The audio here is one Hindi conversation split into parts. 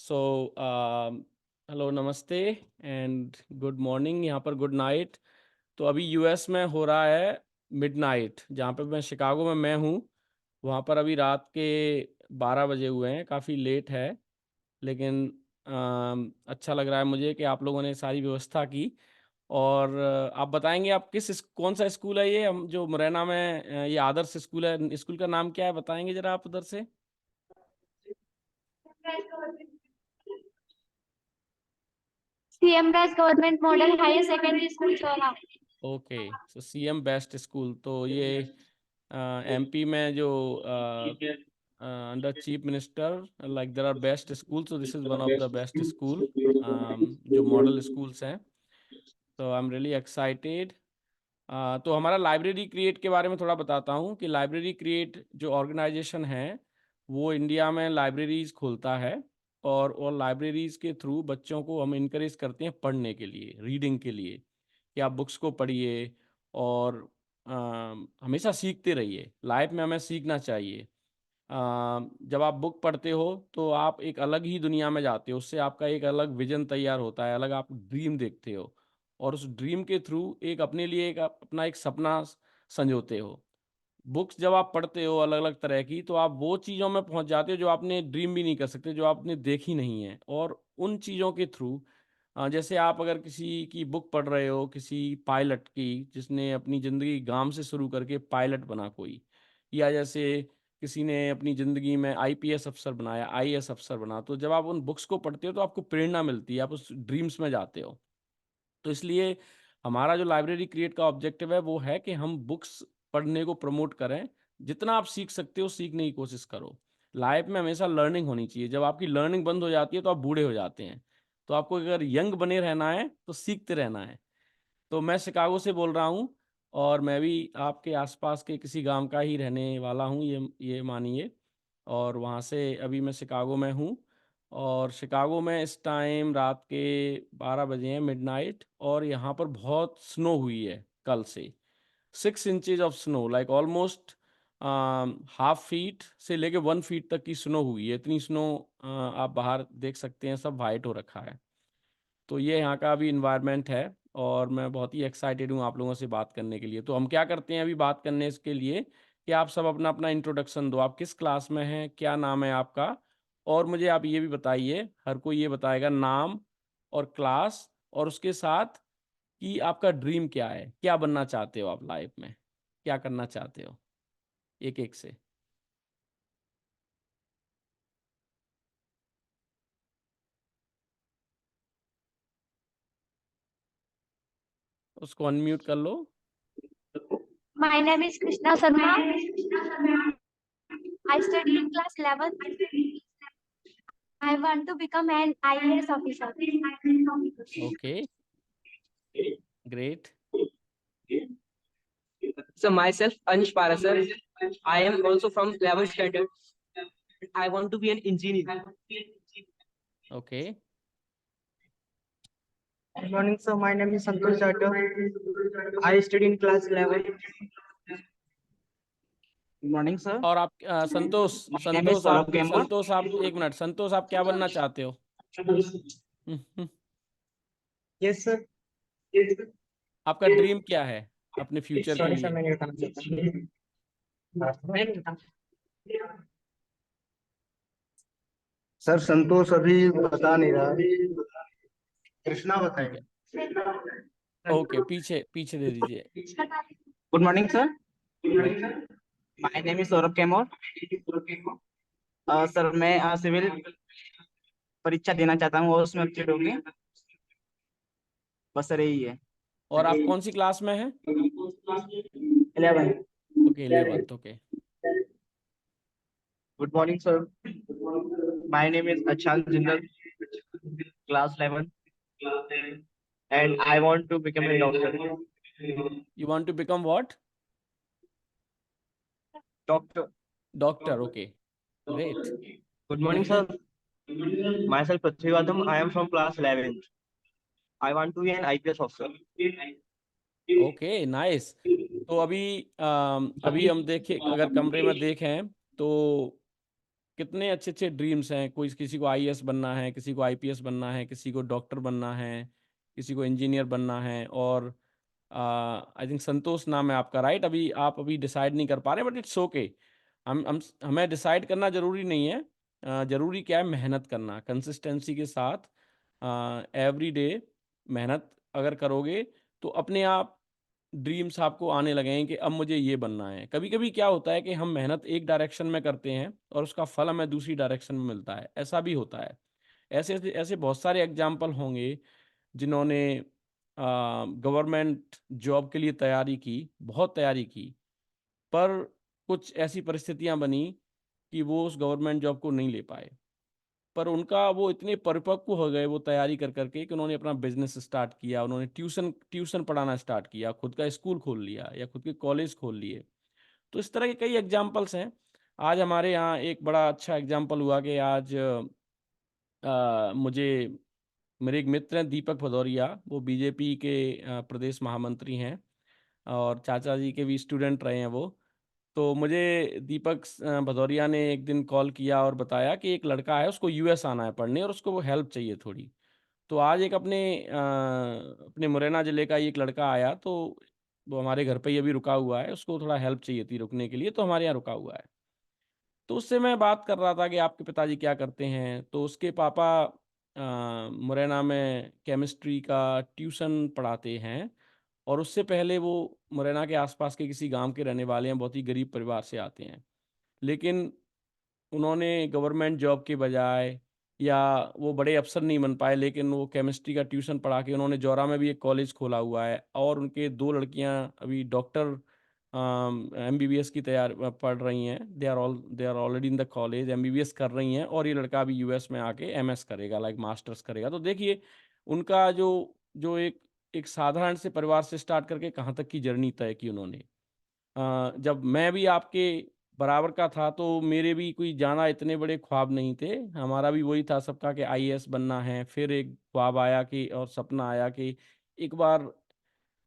सो हेलो, नमस्ते एंड गुड मॉर्निंग। यहाँ पर गुड नाइट। तो अभी यूएस में हो रहा है मिडनाइट। जहाँ पे मैं शिकागो में हूँ, वहाँ पर अभी रात के 12 बजे हुए हैं। काफ़ी लेट है, लेकिन अच्छा लग रहा है मुझे कि आप लोगों ने सारी व्यवस्था की। और आप बताएंगे आप कौन सा स्कूल है ये, हम जो मुरैना में ये आदर्श स्कूल है, स्कूल का नाम क्या है बताएंगे ज़रा आप उधर से। CM Raj government model higher secondary school Chaura. Okay, so CM best school. तो ये एमपी में जो under chief minister, like there are best school, so this is one of the best school जो मॉडल स्कूल्स हैं। तो आई एम रियली एक्साइटेड। तो हमारा लाइब्रेरी क्रिएट के बारे में थोड़ा बताता हूँ कि लाइब्रेरी क्रिएट जो ऑर्गेनाइजेशन है वो इंडिया में लाइब्रेरीज खोलता है। और लाइब्रेरीज के थ्रू बच्चों को हम इनकरेज करते हैं पढ़ने के लिए, रीडिंग के लिए, कि आप बुक्स को पढ़िए और हमेशा सीखते रहिए। लाइफ में हमें सीखना चाहिए। जब आप बुक पढ़ते हो तो आप एक अलग ही दुनिया में जाते हो, उससे आपका एक अलग विजन तैयार होता है, अलग आप ड्रीम देखते हो, और उस ड्रीम के थ्रू एक अपने लिए एक अपना एक सपना संजोते हो। बुक्स जब आप पढ़ते हो अलग अलग तरह की, तो आप वो चीज़ों में पहुंच जाते हो जो आपने ड्रीम भी नहीं कर सकते, जो आपने देखी नहीं है। और उन चीज़ों के थ्रू जैसे आप अगर किसी की बुक पढ़ रहे हो, किसी पायलट की जिसने अपनी ज़िंदगी गांव से शुरू करके पायलट बना कोई, या जैसे किसी ने अपनी ज़िंदगी में आईपीएस अफसर बनाया, आईएएस अफसर बना, तो जब आप उन बुक्स को पढ़ते हो तो आपको प्रेरणा मिलती है, आप उस ड्रीम्स में जाते हो। तो इसलिए हमारा जो लाइब्रेरी क्रिएट का ऑब्जेक्टिव है वो है कि हम बुक्स पढ़ने को प्रमोट करें। जितना आप सीख सकते हो सीखने की कोशिश करो। लाइफ में हमेशा लर्निंग होनी चाहिए। जब आपकी लर्निंग बंद हो जाती है तो आप बूढ़े हो जाते हैं। तो आपको अगर यंग बने रहना है तो सीखते रहना है। तो मैं शिकागो से बोल रहा हूँ, और मैं भी आपके आसपास के किसी गांव का ही रहने वाला हूँ, ये मानिए। और वहाँ से अभी मैं शिकागो में हूँ। और शिकागो में इस टाइम रात के 12 बजे हैं, मिडनाइट। और यहाँ पर बहुत स्नो हुई है कल से। 6 inches of snow, like almost half feet से लेके 1 फीट तक की स्नो हुई है। इतनी स्नो आप बाहर देख सकते हैं, सब वाइट हो रखा है। तो ये यहाँ का अभी इन्वायरमेंट है। और मैं बहुत ही एक्साइटेड हूँ आप लोगों से बात करने के लिए। तो हम क्या करते हैं अभी बात करने इसके लिए कि आप सब अपना अपना इंट्रोडक्शन दो। आप किस क्लास में हैं, क्या नाम है आपका, और मुझे आप ये भी बताइए, हर कोई ये बताएगा नाम और क्लास, और उसके साथ कि आपका ड्रीम क्या है, क्या बनना चाहते हो आप लाइफ में, क्या करना चाहते हो, एक एक से। उसको अनम्यूट कर लो। My name is Krishna Sharma. I study in class 11th. I want to become an IAS officer. Okay, great. So myself, Anish Parasar. I am also from 11th standard. I want to be an engineer. Okay, Good morning, sir. My name is Santosh Jadhav. I study in class 11. Good morning, sir. और आप संतोष, My name is Saurabh Kemar. संतोष आप एक मिनट, संतोष आप क्या बनना चाहते हो? हम्म, Yes, sir. Yes, sir. आपका ड्रीम क्या है अपने फ्यूचर के Sorry, sir. लिए? मैं नहीं बताना चाहता। सर संतोष अभी बता नहीं रहा, कृष्णा ठीक है, बताएगा। ओके, पीछे पीछे दे दीजिए। Good morning, sir. Right, My name is Saurabh Kemar. Sir मैं सिविल परीक्षा देना चाहता हूँ और उसमें अपडेट होंगे। बस सर यही है। और आप कौन सी क्लास में हैं? 11. Okay, 11th, okay. Good morning sir, my name is Achan Jindal, class 11 and I want to become a doctor. You want to become what? Doctor. Doctor, okay, great. Good morning sir, myself Prithvi Gautam, I am from class 11th, I want to be an IPS officer. Okay, nice. तो अभी हम देखें, अगर कमरे में देखें तो कितने अच्छे अच्छे ड्रीम्स हैं, कोई किसी को आईएएस बनना है, किसी को आईपीएस बनना है, किसी को डॉक्टर बनना है, किसी को इंजीनियर बनना है। और आई थिंक संतोष नाम है आपका, राइट? अभी आप अभी डिसाइड नहीं कर पा रहे, बट इट्स ओके। हमें डिसाइड करना ज़रूरी नहीं है। ज़रूरी क्या है, मेहनत करना, कंसिस्टेंसी के साथ एवरी डे मेहनत अगर करोगे तो अपने आप ड्रीम्स आपको आने लगेंगे कि अब मुझे ये बनना है। कभी कभी क्या होता है कि हम मेहनत एक डायरेक्शन में करते हैं और उसका फल हमें दूसरी डायरेक्शन में मिलता है, ऐसा भी होता है। ऐसे ऐसे ऐसे बहुत सारे एग्जाम्पल होंगे जिन्होंने गवर्नमेंट जॉब के लिए तैयारी की, बहुत तैयारी की, पर कुछ ऐसी परिस्थितियां बनी कि वो उस गवर्नमेंट जॉब को नहीं ले पाए। पर उनका वो इतने परिपक्व हो गए वो तैयारी कर करके कि उन्होंने अपना बिजनेस स्टार्ट किया, उन्होंने ट्यूशन ट्यूशन पढ़ाना स्टार्ट किया, खुद का स्कूल खोल लिया या खुद के कॉलेज खोल लिए। तो इस तरह के कई एग्जाम्पल्स हैं। आज हमारे यहाँ एक बड़ा अच्छा एग्जाम्पल हुआ कि आज मुझे मेरे एक मित्र हैं दीपक भदौरिया, वो बीजेपी के प्रदेश महामंत्री हैं और चाचा जी के भी स्टूडेंट रहे हैं वो। तो मुझे दीपक भदौरिया ने एक दिन कॉल किया और बताया कि एक लड़का है, उसको यूएस आना है पढ़ने और उसको वो हेल्प चाहिए थोड़ी। तो आज एक अपने मुरैना ज़िले का ही एक लड़का आया, तो वो हमारे घर पे ही अभी रुका हुआ है, उसको थोड़ा हेल्प चाहिए थी रुकने के लिए, तो हमारे यहाँ रुका हुआ है। तो उससे मैं बात कर रहा था कि आपके पिताजी क्या करते हैं। तो उसके पापा मुरैना में केमिस्ट्री का ट्यूशन पढ़ाते हैं और उससे पहले वो मुरैना के आसपास के किसी गांव के रहने वाले हैं, बहुत ही गरीब परिवार से आते हैं। लेकिन उन्होंने गवर्नमेंट जॉब के बजाय, या वो बड़े अफसर नहीं बन पाए, लेकिन वो केमिस्ट्री का ट्यूशन पढ़ा के उन्होंने जौरा में भी एक कॉलेज खोला हुआ है और उनके 2 लड़कियां अभी डॉक्टर एमबीबीएस की तैयार पढ़ रही हैं। They are already in the college, MBBS कर रही हैं और ये लड़का अभी यूएस में आके एमएस करेगा, लाइक मास्टर्स करेगा। तो देखिए उनका जो जो एक साधारण से परिवार से स्टार्ट करके कहाँ तक की जर्नी तय की उन्होंने। जब मैं भी आपके बराबर का था तो मेरे भी कोई ज़्यादा इतने बड़े ख्वाब नहीं थे। हमारा भी वही था सबका कि आईएएस बनना है। फिर एक ख्वाब आया कि, और सपना आया कि एक बार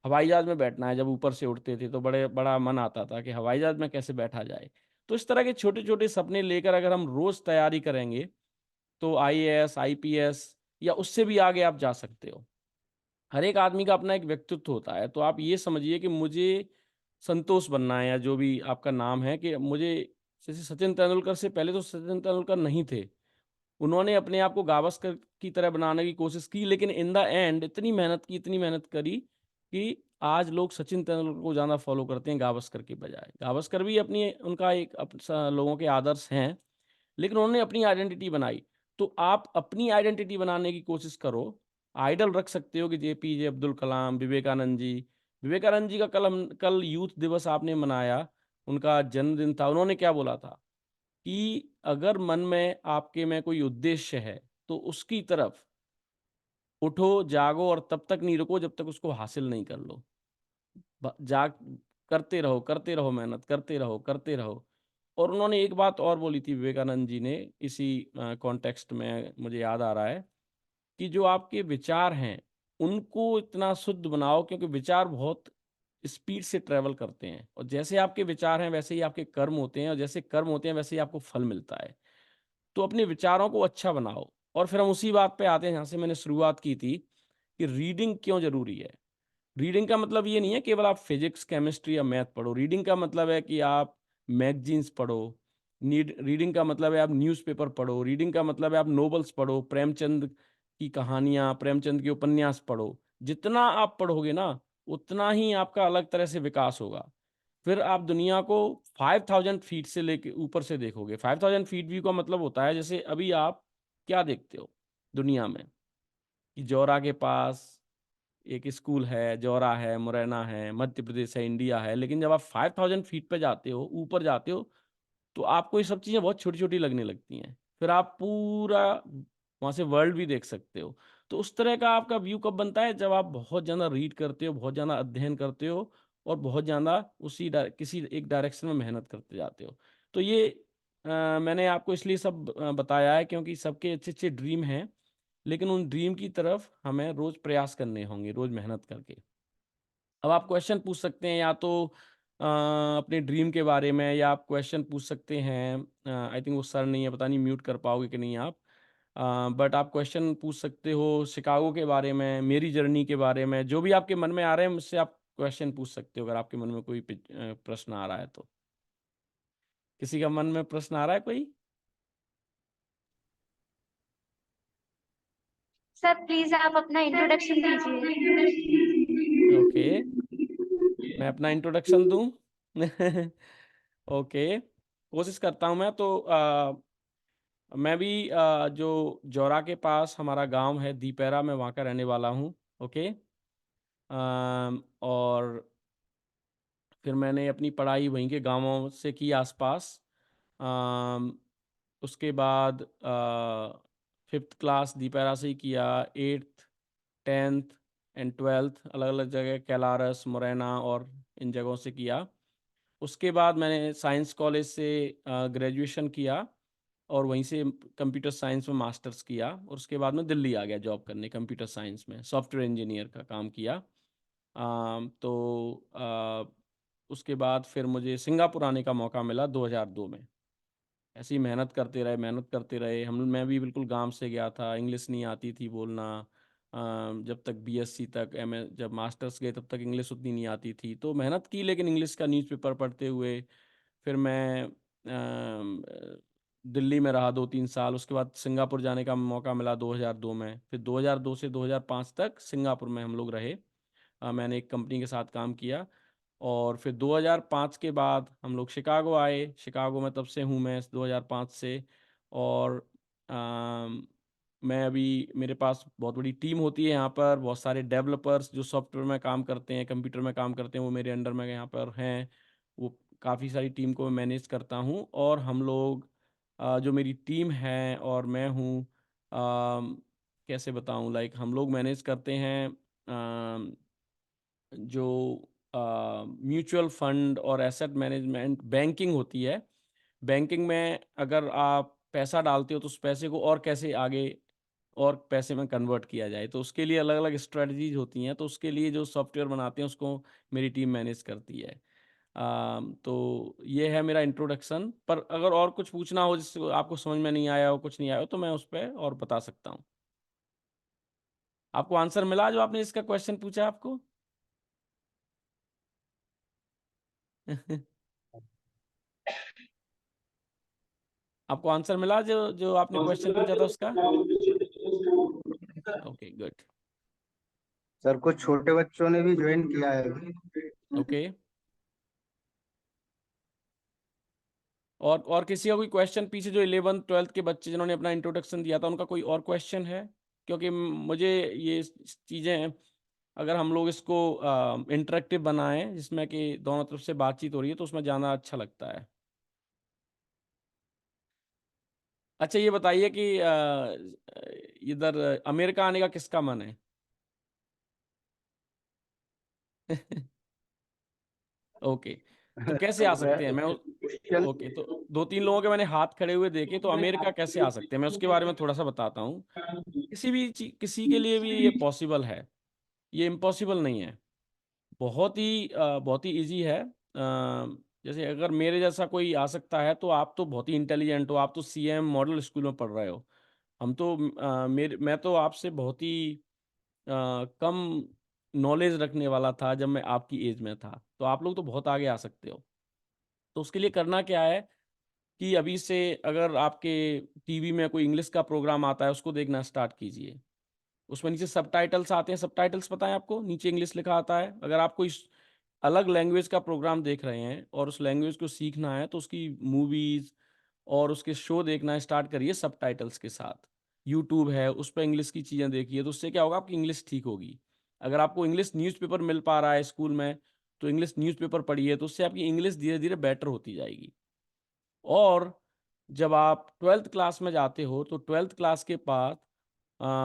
हवाई जहाज़ में बैठना है। जब ऊपर से उड़ते थे तो बड़ा मन आता था कि हवाई जहाज़ में कैसे बैठा जाए। तो इस तरह के छोटे-छोटे सपने लेकर अगर हम रोज़ तैयारी करेंगे तो आईएएस, आईपीएस या उससे भी आगे आप जा सकते हो। हर एक आदमी का अपना एक व्यक्तित्व होता है। तो आप ये समझिए कि मुझे संतोष बनना है, या जो भी आपका नाम है, कि मुझे, जैसे सचिन तेंदुलकर से पहले तो सचिन तेंदुलकर नहीं थे। उन्होंने अपने आप को गावस्कर की तरह बनाने की कोशिश की, लेकिन इन द एंड इतनी मेहनत की, इतनी मेहनत करी कि आज लोग सचिन तेंदुलकर को ज़्यादा फॉलो करते हैं गावस्कर के बजाय। गावस्कर भी अपनी उनका एक लोगों के आदर्श हैं, लेकिन उन्होंने अपनी आइडेंटिटी बनाई। तो आप अपनी आइडेंटिटी बनाने की कोशिश करो। आइडल रख सकते हो कि जेपीजे अब्दुल कलाम, विवेकानंद जी। विवेकानंद जी का कल यूथ दिवस आपने मनाया, उनका जन्मदिन था। उन्होंने क्या बोला था कि अगर मन में आपके में कोई उद्देश्य है तो उसकी तरफ उठो, जागो और तब तक नहीं रुको जब तक उसको हासिल नहीं कर लो। जाग करते रहो, मेहनत करते रहो, करते रहो। और उन्होंने एक बात और बोली थी विवेकानंद जी ने, इसी कॉन्टेक्स्ट में मुझे याद आ रहा है, कि जो आपके विचार हैं उनको इतना शुद्ध बनाओ, क्योंकि विचार बहुत स्पीड से ट्रैवल करते हैं और जैसे आपके विचार हैं वैसे ही आपके कर्म होते हैं, और जैसे कर्म होते हैं वैसे ही आपको फल मिलता है। तो अपने विचारों को अच्छा बनाओ। और फिर हम उसी बात पे आते हैं जहाँ से मैंने शुरुआत की थी, कि रीडिंग क्यों ज़रूरी है। रीडिंग का मतलब ये नहीं है केवल आप फिजिक्स, केमिस्ट्री या मैथ पढ़ो। रीडिंग का मतलब है कि आप मैगजीन्स पढ़ो। रीडिंग का मतलब है आप न्यूज़पेपर पढ़ो। रीडिंग का मतलब है आप नोवेल्स पढ़ो, प्रेमचंद की कहानियाँ, प्रेमचंद के उपन्यास पढ़ो। जितना आप पढ़ोगे ना, उतना ही आपका अलग तरह से विकास होगा। फिर आप दुनिया को 5000 फीट से लेके ऊपर से देखोगे। 5000 फीट व्यू का मतलब होता है, जैसे अभी आप क्या देखते हो दुनिया में, कि जौरा के पास एक स्कूल है, जौरा है, मुरैना है, मध्य प्रदेश है, इंडिया है। लेकिन जब आप 5000 फीट पे जाते हो, ऊपर जाते हो, तो आपको ये सब चीज़ें बहुत छोटी-छोटी लगने लगती हैं। फिर आप पूरा वहाँ से वर्ल्ड भी देख सकते हो। तो उस तरह का आपका व्यू कब बनता है, जब आप बहुत ज़्यादा रीड करते हो, बहुत ज़्यादा अध्ययन करते हो और बहुत ज़्यादा किसी एक डायरेक्शन में मेहनत करते जाते हो। तो ये मैंने आपको इसलिए सब बताया है क्योंकि सबके अच्छे-अच्छे ड्रीम हैं, लेकिन उन ड्रीम की तरफ हमें रोज़ प्रयास करने होंगे, रोज़ मेहनत करके। अब आप क्वेश्चन पूछ सकते हैं, या तो अपने ड्रीम के बारे में, या आप क्वेश्चन पूछ सकते हैं। आई थिंक वो सर नहीं है, पता नहीं म्यूट कर पाओगे कि नहीं आप। बट आप क्वेश्चन पूछ सकते हो शिकागो के बारे में, मेरी जर्नी के बारे में, जो भी आपके मन में आ रहे हैं मुझसे आप क्वेश्चन पूछ सकते हो, अगर आपके मन में कोई प्रश्न आ रहा है तो। किसी का मन में प्रश्न आ रहा है कोई? सर प्लीज आप अपना इंट्रोडक्शन दीजिए। ओके, मैं अपना इंट्रोडक्शन दूं? ओके, कोशिश करता हूं मैं तो। मैं भी जो जौरा के पास हमारा गांव है दीपेरा, मैं वहाँ का रहने वाला हूँ। ओके, और फिर मैंने अपनी पढ़ाई वहीं के गांवों से की आसपास। अम, उसके बाद 5th क्लास दीपेरा से ही किया, 8th 10th एंड 12th अलग अलग जगह कैलारस, मोरेना और इन जगहों से किया। उसके बाद मैंने साइंस कॉलेज से ग्रेजुएशन किया और वहीं से कंप्यूटर साइंस में मास्टर्स किया, और उसके बाद मैं दिल्ली आ गया जॉब करने कंप्यूटर साइंस में, सॉफ्टवेयर इंजीनियर का काम किया। उसके बाद फिर मुझे सिंगापुर आने का मौका मिला 2002 में। ऐसे ही मेहनत करते रहे हम। मैं भी बिल्कुल गांव से गया था, इंग्लिश नहीं आती थी बोलना। जब तक बीएससी तक, एमए, जब मास्टर्स गए तब तक इंग्लिश उतनी नहीं आती थी, तो मेहनत की, लेकिन इंग्लिश का न्यूज़पेपर पढ़ते हुए। फिर मैं दिल्ली में रहा 2-3 साल, उसके बाद सिंगापुर जाने का मौका मिला 2002 में। फिर 2002 से 2005 तक सिंगापुर में हम लोग रहे। मैंने एक कंपनी के साथ काम किया, और फिर 2005 के बाद हम लोग शिकागो आए। शिकागो में तब से हूँ मैं 2005 से। और मैं अभी, मेरे पास बहुत बड़ी टीम होती है यहाँ पर, बहुत सारे डेवलपर्स जो सॉफ्टवेयर में काम करते हैं, कंप्यूटर में काम करते हैं, वो मेरे अंडर में यहाँ पर हैं। वो काफ़ी सारी टीम को मैं मैनेज करता हूँ, और हम लोग जो मेरी टीम है और मैं हूँ, कैसे बताऊँ, लाइक हम लोग मैनेज करते हैं जो म्यूचुअल फंड और एसेट मैनेजमेंट, बैंकिंग होती है। बैंकिंग में अगर आप पैसा डालते हो तो उस पैसे को और कैसे आगे और पैसे में कन्वर्ट किया जाए, तो उसके लिए अलग अलग स्ट्रेटजीज होती हैं। तो उसके लिए जो सॉफ्टवेयर बनाते हैं उसको मेरी टीम मैनेज करती है। तो ये है मेरा इंट्रोडक्शन। पर अगर और कुछ पूछना हो, जिससे आपको समझ में नहीं आया हो, कुछ नहीं आया हो, तो मैं उस पर और बता सकता हूँ। आपको आंसर मिला जो आपने इसका क्वेश्चन पूछा आपको? आपको आंसर मिला जो जो आपने क्वेश्चन पूछा था उसका? Okay, good. सर कुछ छोटे बच्चों ने भी ज्वाइन किया है अभी। ओके, और किसी का कोई क्वेश्चन पीछे, जो 11th 12th के बच्चे जिन्होंने अपना इंट्रोडक्शन दिया था, उनका कोई और क्वेश्चन है? क्योंकि मुझे ये चीज़ें, अगर हम लोग इसको इंटरेक्टिव बनाएं जिसमें कि दोनों तरफ से बातचीत हो रही है, तो उसमें ज़्यादा अच्छा लगता है। अच्छा, ये बताइए कि इधर अमेरिका आने का किसका मन है? ओके, तो कैसे आ सकते हैं? ओके, तो 2-3 लोगों के मैंने हाथ खड़े हुए देखे, तो अमेरिका कैसे आ सकते हैं मैं उसके बारे में थोड़ा सा बताता हूँ। किसी के लिए भी ये पॉसिबल है, ये इम्पॉसिबल नहीं है। बहुत ही इजी है। जैसे अगर मेरे जैसा कोई आ सकता है, तो आप तो बहुत ही इंटेलिजेंट हो, आप तो सीएम मॉडल स्कूल में पढ़ रहे हो। हम तो मैं तो आपसे बहुत ही कम नॉलेज रखने वाला था जब मैं आपकी एज में था, तो आप लोग तो बहुत आगे आ सकते हो। तो उसके लिए करना क्या है कि अभी से, अगर आपके टीवी में कोई इंग्लिश का प्रोग्राम आता है, उसको देखना स्टार्ट कीजिए। उसमें नीचे सबटाइटल्स आते हैं, सबटाइटल्स पता है आपको, नीचे इंग्लिश लिखा आता है। अगर आप कोई अलग लैंग्वेज का प्रोग्राम देख रहे हैं और उस लैंग्वेज को सीखना है, तो उसकी मूवीज और उसके शो देखना स्टार्ट करिए सबटाइटल्स के साथ। यूट्यूब है, उस पर इंग्लिश की चीज़ें देखिए, तो उससे क्या होगा, आपकी इंग्लिश ठीक होगी। अगर आपको इंग्लिश न्यूज़पेपर मिल पा रहा है स्कूल में, तो इंग्लिश न्यूज़पेपर पढ़िए, तो उससे आपकी इंग्लिश धीरे धीरे बेटर होती जाएगी। और जब आप 12th क्लास में जाते हो, तो 12th क्लास के बाद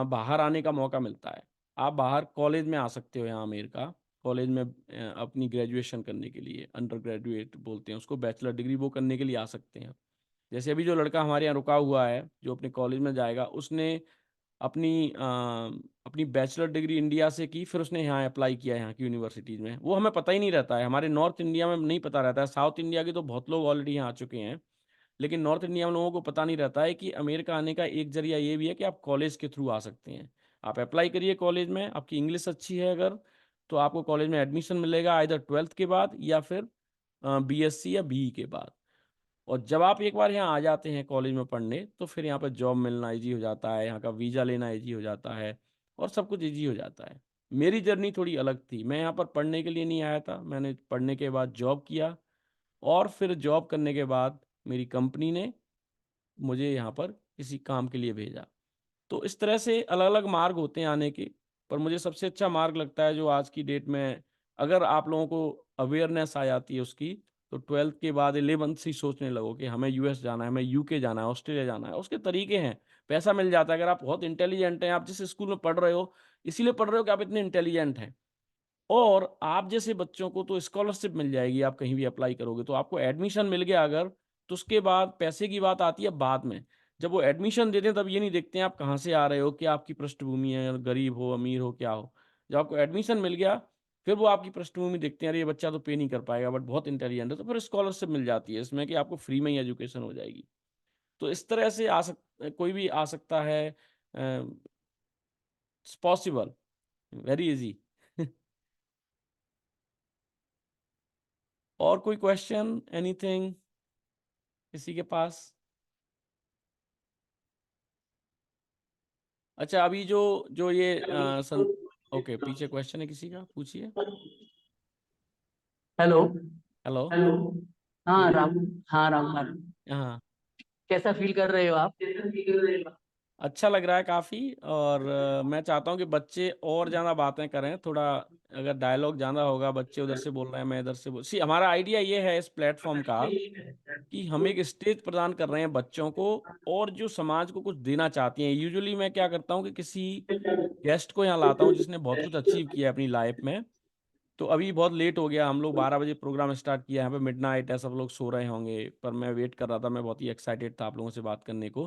बाहर आने का मौका मिलता है। आप बाहर कॉलेज में आ सकते हो, यहाँ अमेरिका कॉलेज में अपनी ग्रेजुएशन करने के लिए, अंडर ग्रेजुएट बोलते हैं उसको, बैचलर डिग्री वो करने के लिए आ सकते हैं। जैसे अभी जो लड़का हमारे यहाँ रुका हुआ है, जो अपने कॉलेज में जाएगा, उसने अपनी बैचलर डिग्री इंडिया से की, फिर उसने यहाँ अप्लाई किया यहाँ की यूनिवर्सिटीज़ में। वो हमें पता ही नहीं रहता है, हमारे नॉर्थ इंडिया में नहीं पता रहता है। साउथ इंडिया के तो बहुत लोग ऑलरेडी यहाँ आ चुके हैं, लेकिन नॉर्थ इंडिया में लोगों को पता नहीं रहता है कि अमेरिका आने का एक जरिया ये भी है कि आप कॉलेज के थ्रू आ सकते हैं। आप अप्लाई करिए कॉलेज में, आपकी इंग्लिश अच्छी है अगर, तो आपको कॉलेज में एडमिशन मिलेगा इधर 12th के बाद या फिर BSc या BE के बाद। और जब आप एक बार यहाँ आ जाते हैं कॉलेज में पढ़ने, तो फिर यहाँ पर जॉब मिलना ईजी हो जाता है, यहाँ का वीज़ा लेना ईजी हो जाता है और सब कुछ ईजी हो जाता है। मेरी जर्नी थोड़ी अलग थी, मैं यहाँ पर पढ़ने के लिए नहीं आया था, मैंने पढ़ने के बाद जॉब किया और फिर जॉब करने के बाद मेरी कंपनी ने मुझे यहाँ पर किसी काम के लिए भेजा। तो इस तरह से अलग अलग मार्ग होते हैं आने के, पर मुझे सबसे अच्छा मार्ग लगता है जो आज की डेट में, अगर आप लोगों को अवेयरनेस आ जाती है उसकी, तो 12th के बाद 11th से ही सोचने लगो कि हमें US जाना है, हमें UK जाना है, ऑस्ट्रेलिया जाना है। उसके तरीके हैं, पैसा मिल जाता है। अगर आप बहुत इंटेलिजेंट हैं, आप जिस स्कूल में पढ़ रहे हो इसीलिए पढ़ रहे हो कि आप इतने इंटेलिजेंट हैं, और आप जैसे बच्चों को तो स्कॉलरशिप मिल जाएगी, आप कहीं भी अप्लाई करोगे तो आपको एडमिशन मिल गया अगर, तो उसके बाद पैसे की बात आती है बाद में। जब वो एडमिशन देते हैं तब ये नहीं देखते हैं आप कहाँ से आ रहे हो, क्या आपकी पृष्ठभूमि है, गरीब हो अमीर हो क्या हो। जब आपको एडमिशन मिल गया फिर वो आपकी पृष्ठभूमि देखते हैं, अरे ये बच्चा तो पे नहीं कर पाएगा बट बहुत इंटेलिजेंट है, तो फिर स्कॉलरशिप मिल जाती है इसमें कि आपको फ्री में ही एजुकेशन हो जाएगी। तो इस तरह से कोई भी आ सकता है, पॉसिबल, वेरी इजी। और कोई क्वेश्चन, एनीथिंग किसी के पास? अच्छा, अभी जो जो ये ओके, पीछे क्वेश्चन है किसी का, पूछिए। हेलो। हेलो। हाँ राम। हाँ राम। हाँ, कैसा फील कर रहे हो आप? अच्छा लग रहा है काफ़ी, और मैं चाहता हूँ कि बच्चे और ज़्यादा बातें करें थोड़ा। अगर डायलॉग ज़्यादा होगा, बच्चे उधर से बोल रहे हैं मैं इधर से बोल, सी हमारा आइडिया ये है इस प्लेटफॉर्म का कि हम एक स्टेज प्रदान कर रहे हैं बच्चों को, और जो समाज को कुछ देना चाहती हैं। यूजुअली मैं क्या करता हूँ कि किसी गेस्ट को यहाँ लाता हूँ जिसने बहुत कुछ अचीव किया है अपनी लाइफ में। तो अभी बहुत लेट हो गया, हम लोग 12 बजे प्रोग्राम स्टार्ट किया, यहाँ पे मिडनाइट है, सब लोग सो रहे होंगे, पर मैं वेट कर रहा था, मैं बहुत ही एक्साइटेड था आप लोगों से बात करने को।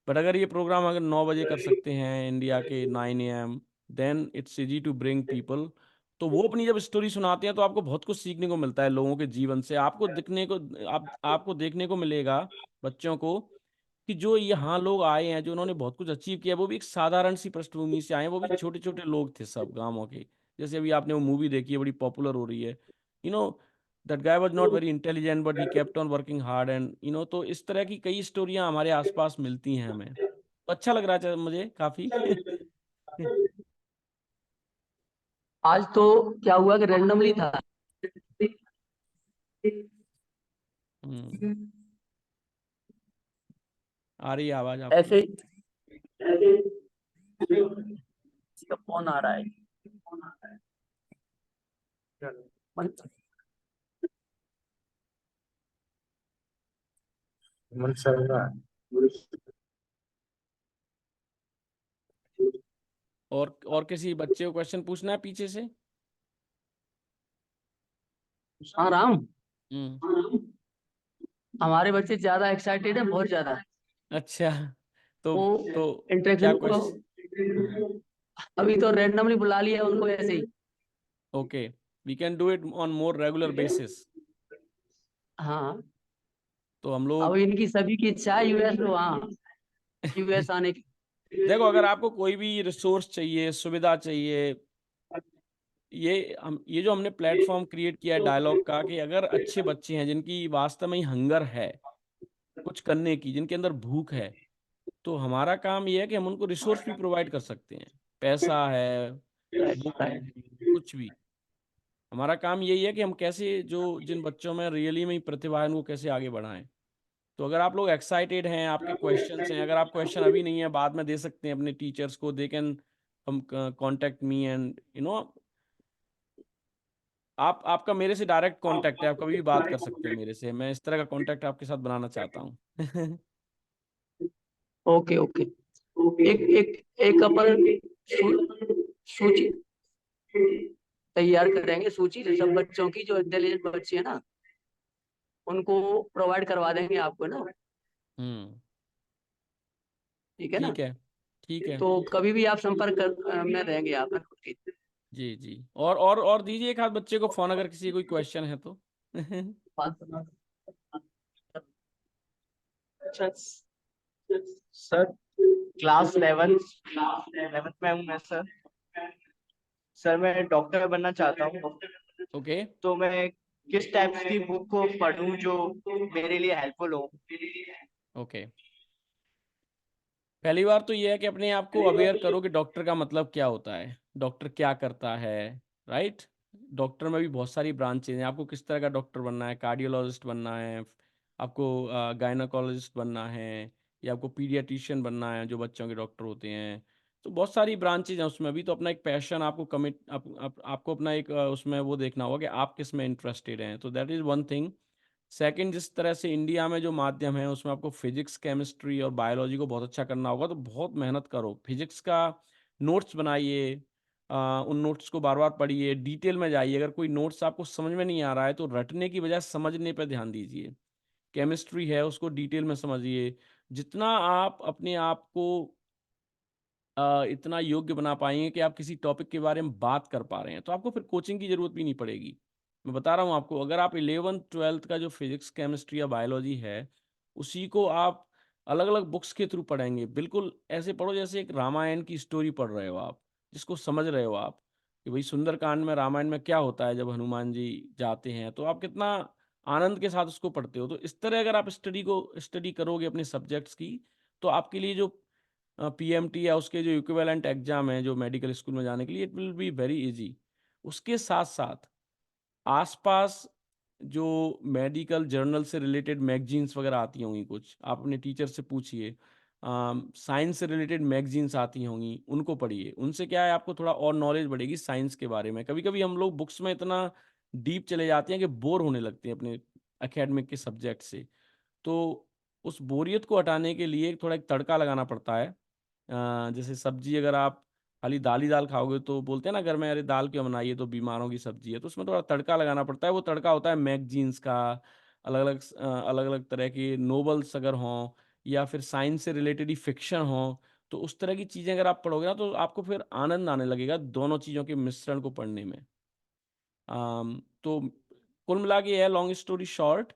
बट अगर ये प्रोग्राम अगर 9 बजे कर सकते हैं इंडिया के 9 AM, then it's easy to bring people. तो वो अपनी जब स्टोरी सुनाते हैं तो आपको बहुत कुछ सीखने को मिलता है लोगों के जीवन से। आपको दिखने को आपको देखने को मिलेगा बच्चों को कि जो यहाँ लोग आए हैं, जो उन्होंने बहुत कुछ अचीव किया, वो भी एक साधारण सी पृष्ठभूमि से आए हैं, वो भी छोटे छोटे लोग थे सब गाँवों के। जैसे अभी आपने वो मूवी देखी है, बड़ी पॉपुलर हो रही है, you know, that guy was not very intelligent but he kept on working hard, and तो इस तरह की कई स्टोरियां हमारे आसपास मिलती हैं हमें, तो अच्छा लग रहा है मुझे काफी। आज तो क्या हुआ कि रैंडमली था। हम्म, आ रही है आवाज आपकी। ऐसे इसका फोन आ रहा है। और किसी बच्चे को क्वेश्चन पूछना है पीछे से? हाँ राम। हम्म। हमारे बच्चे ज्यादा एक्साइटेड है, बहुत ज्यादा। अच्छा, तो वो तो क्या इंटरेक्शन को क्वेश्चन? अभी तो रैंडमली बुला लिया उनको ऐसे ही। Okay, we can do it on more regular basis. हाँ। तो हम अब लोग इनकी सभी की इच्छा है यूएस, वहाँ यूएस आने की। देखो, अगर आपको कोई भी रिसोर्स चाहिए, सुविधा चाहिए, ये जो हमने प्लेटफॉर्म क्रिएट किया है डायलॉग का, कि अगर अच्छे बच्चे हैं जिनकी वास्तव में ही हंगर है कुछ करने की, जिनके अंदर भूख है, तो हमारा काम ये है कि हम उनको रिसोर्स भी प्रोवाइड कर सकते हैं। पैसा है, बुक है, कुछ भी। हमारा काम यही है कि हम कैसे जो जिन बच्चों में रियली में ही प्रतिभा है उनको कैसे आगे बढ़ाएं। तो अगर आप लोग एक्साइटेड हैं, आपके क्वेश्चंस हैं, अगर आप क्वेश्चन अभी नहीं है बाद में दे सकते हैं अपने टीचर्स को, दे कैन हम कांटेक्ट मी, एंड आपका मेरे से डायरेक्ट कांटेक्ट है, आप कभी भी बात कर सकते हैं मेरे से, मैं इस तरह का कांटेक्ट आपके साथ बनाना चाहता हूँ। Okay okay. एक एक एक अपन सूची तैयार करेंगे, सूची सब बच्चों की जो इंटेलिजेंट बच्चे हैं ना, उनको प्रोवाइड करवा देंगे आपको ना। हम्म, ठीक है ना? ठीक है, ठीक है। तो कभी भी आप संपर्क में रहेंगे आप। जी जी, और दीजिए एक आध बच्चे को फोन अगर किसी को कोई क्वेश्चन है तो। अच्छा सर क्लास 11th में हूँ मैं सर। सर मैं डॉक्टर बनना चाहता हूँ, ओके। तो मैं किस टाइप की बुक को पढूं जो मेरे लिए हेल्पफुल हो? ओके, पहली बार तो ये है कि अपने आप को अवेयर करो कि डॉक्टर का मतलब क्या होता है, डॉक्टर क्या करता है। राइट, डॉक्टर में भी बहुत सारी ब्रांचेज हैं। आपको किस तरह का डॉक्टर बनना है, कार्डियोलॉजिस्ट बनना है, आपको गायनाकोलॉजिस्ट बनना है, या आपको पीडियाट्रिशियन बनना है जो बच्चों के डॉक्टर होते हैं। तो बहुत सारी ब्रांचेज हैं उसमें भी। तो अपना एक पैशन आपको कमिट आपको अपना एक उसमें वो देखना होगा कि आप किस में इंटरेस्टेड हैं। तो that is one thing. Second, जिस तरह से इंडिया में जो माध्यम है उसमें आपको फिजिक्स, केमिस्ट्री और बायोलॉजी को बहुत अच्छा करना होगा, तो बहुत मेहनत करो। फिजिक्स का नोट्स बनाइए, उन नोट्स को बार बार पढ़िए, डिटेल में जाइए। अगर कोई नोट्स आपको समझ में नहीं आ रहा है तो रटने की बजाय समझने पर ध्यान दीजिए। केमिस्ट्री है उसको डिटेल में समझिए। जितना आप अपने आप को इतना योग्य बना पाएंगे कि आप किसी टॉपिक के बारे में बात कर पा रहे हैं, तो आपको फिर कोचिंग की ज़रूरत भी नहीं पड़ेगी। मैं बता रहा हूँ आपको, अगर आप 11th-12th का जो फिजिक्स, केमिस्ट्री या बायोलॉजी है, उसी को आप अलग अलग बुक्स के थ्रू पढ़ेंगे। बिल्कुल ऐसे पढ़ो जैसे एक रामायण की स्टोरी पढ़ रहे हो आप, जिसको समझ रहे हो आप कि भाई सुंदरकांड में, रामायण में क्या होता है जब हनुमान जी जाते हैं, तो आप कितना आनंद के साथ उसको पढ़ते हो। तो इस तरह अगर आप स्टडी करोगे अपने सब्जेक्ट्स की, तो आपके लिए जो पीएमटी या उसके जो इक्विवेलेंट एग्जाम है जो मेडिकल स्कूल में जाने के लिए, it will be very easy. उसके साथ साथ आसपास जो मेडिकल जर्नल से रिलेटेड मैगजीन्स वगैरह आती होंगी, कुछ आप अपने टीचर से पूछिए। साइंस से रिलेटेड मैगजीन्स आती होंगी, उनको पढ़िए। उनसे क्या है, आपको थोड़ा और नॉलेज बढ़ेगी साइंस के बारे में। कभी कभी हम लोग बुक्स में इतना डीप चले जाते हैं कि बोर होने लगते हैं अपने एकेडमिक के सब्जेक्ट से। तो उस बोरियत को हटाने के लिए थोड़ा एक तड़का लगाना पड़ता है। जैसे सब्जी, अगर आप खाली दाल ही दाल खाओगे तो बोलते हैं ना घर में, अरे दाल क्यों बनाई है, तो बीमारों की सब्जी है। तो उसमें थोड़ा तड़का लगाना पड़ता है। वो तड़का होता है मैगजीन्स का, अलग अलग तरह के नोवेल्स अगर हों, या फिर साइंस से रिलेटेड ही फिक्शन हो। तो उस तरह की चीज़ें अगर आप पढ़ोगे ना, तो आपको फिर आनंद आने लगेगा दोनों चीज़ों के मिश्रण को पढ़ने में। तो कुल मिला के है, लॉन्ग स्टोरी शॉर्ट,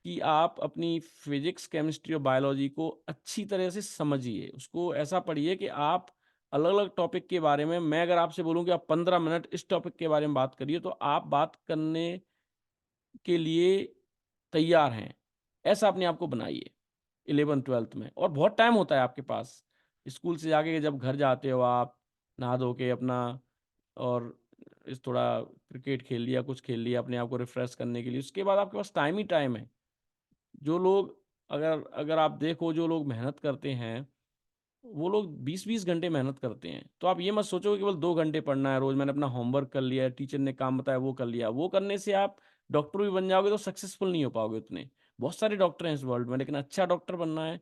कि आप अपनी फिजिक्स, केमिस्ट्री और बायोलॉजी को अच्छी तरह से समझिए। उसको ऐसा पढ़िए कि आप अलग अलग टॉपिक के बारे में, मैं अगर आपसे बोलूं कि आप 15 मिनट इस टॉपिक के बारे में बात करिए, तो आप बात करने के लिए तैयार हैं। ऐसा अपने आप को बनाइए 11th-12th में। और बहुत टाइम होता है आपके पास। स्कूल से जाके जब घर जाते हो आप, नहा धो के अपना, और इस थोड़ा क्रिकेट खेल लिया, कुछ खेल लिया अपने आप को रिफ्रेश करने के लिए, उसके बाद आपके पास टाइम ही टाइम है। जो लोग, अगर अगर आप देखो, जो लोग मेहनत करते हैं, वो लोग 20-20 घंटे मेहनत करते हैं। तो आप ये मत सोचो कि केवल 2 घंटे पढ़ना है रोज, मैंने अपना होमवर्क कर लिया, टीचर ने काम बताया वो कर लिया। वो करने से आप डॉक्टर भी बन जाओगे तो सक्सेसफुल नहीं हो पाओगे उतने। बहुत सारे डॉक्टर हैं इस वर्ल्ड में, लेकिन अच्छा डॉक्टर बनना है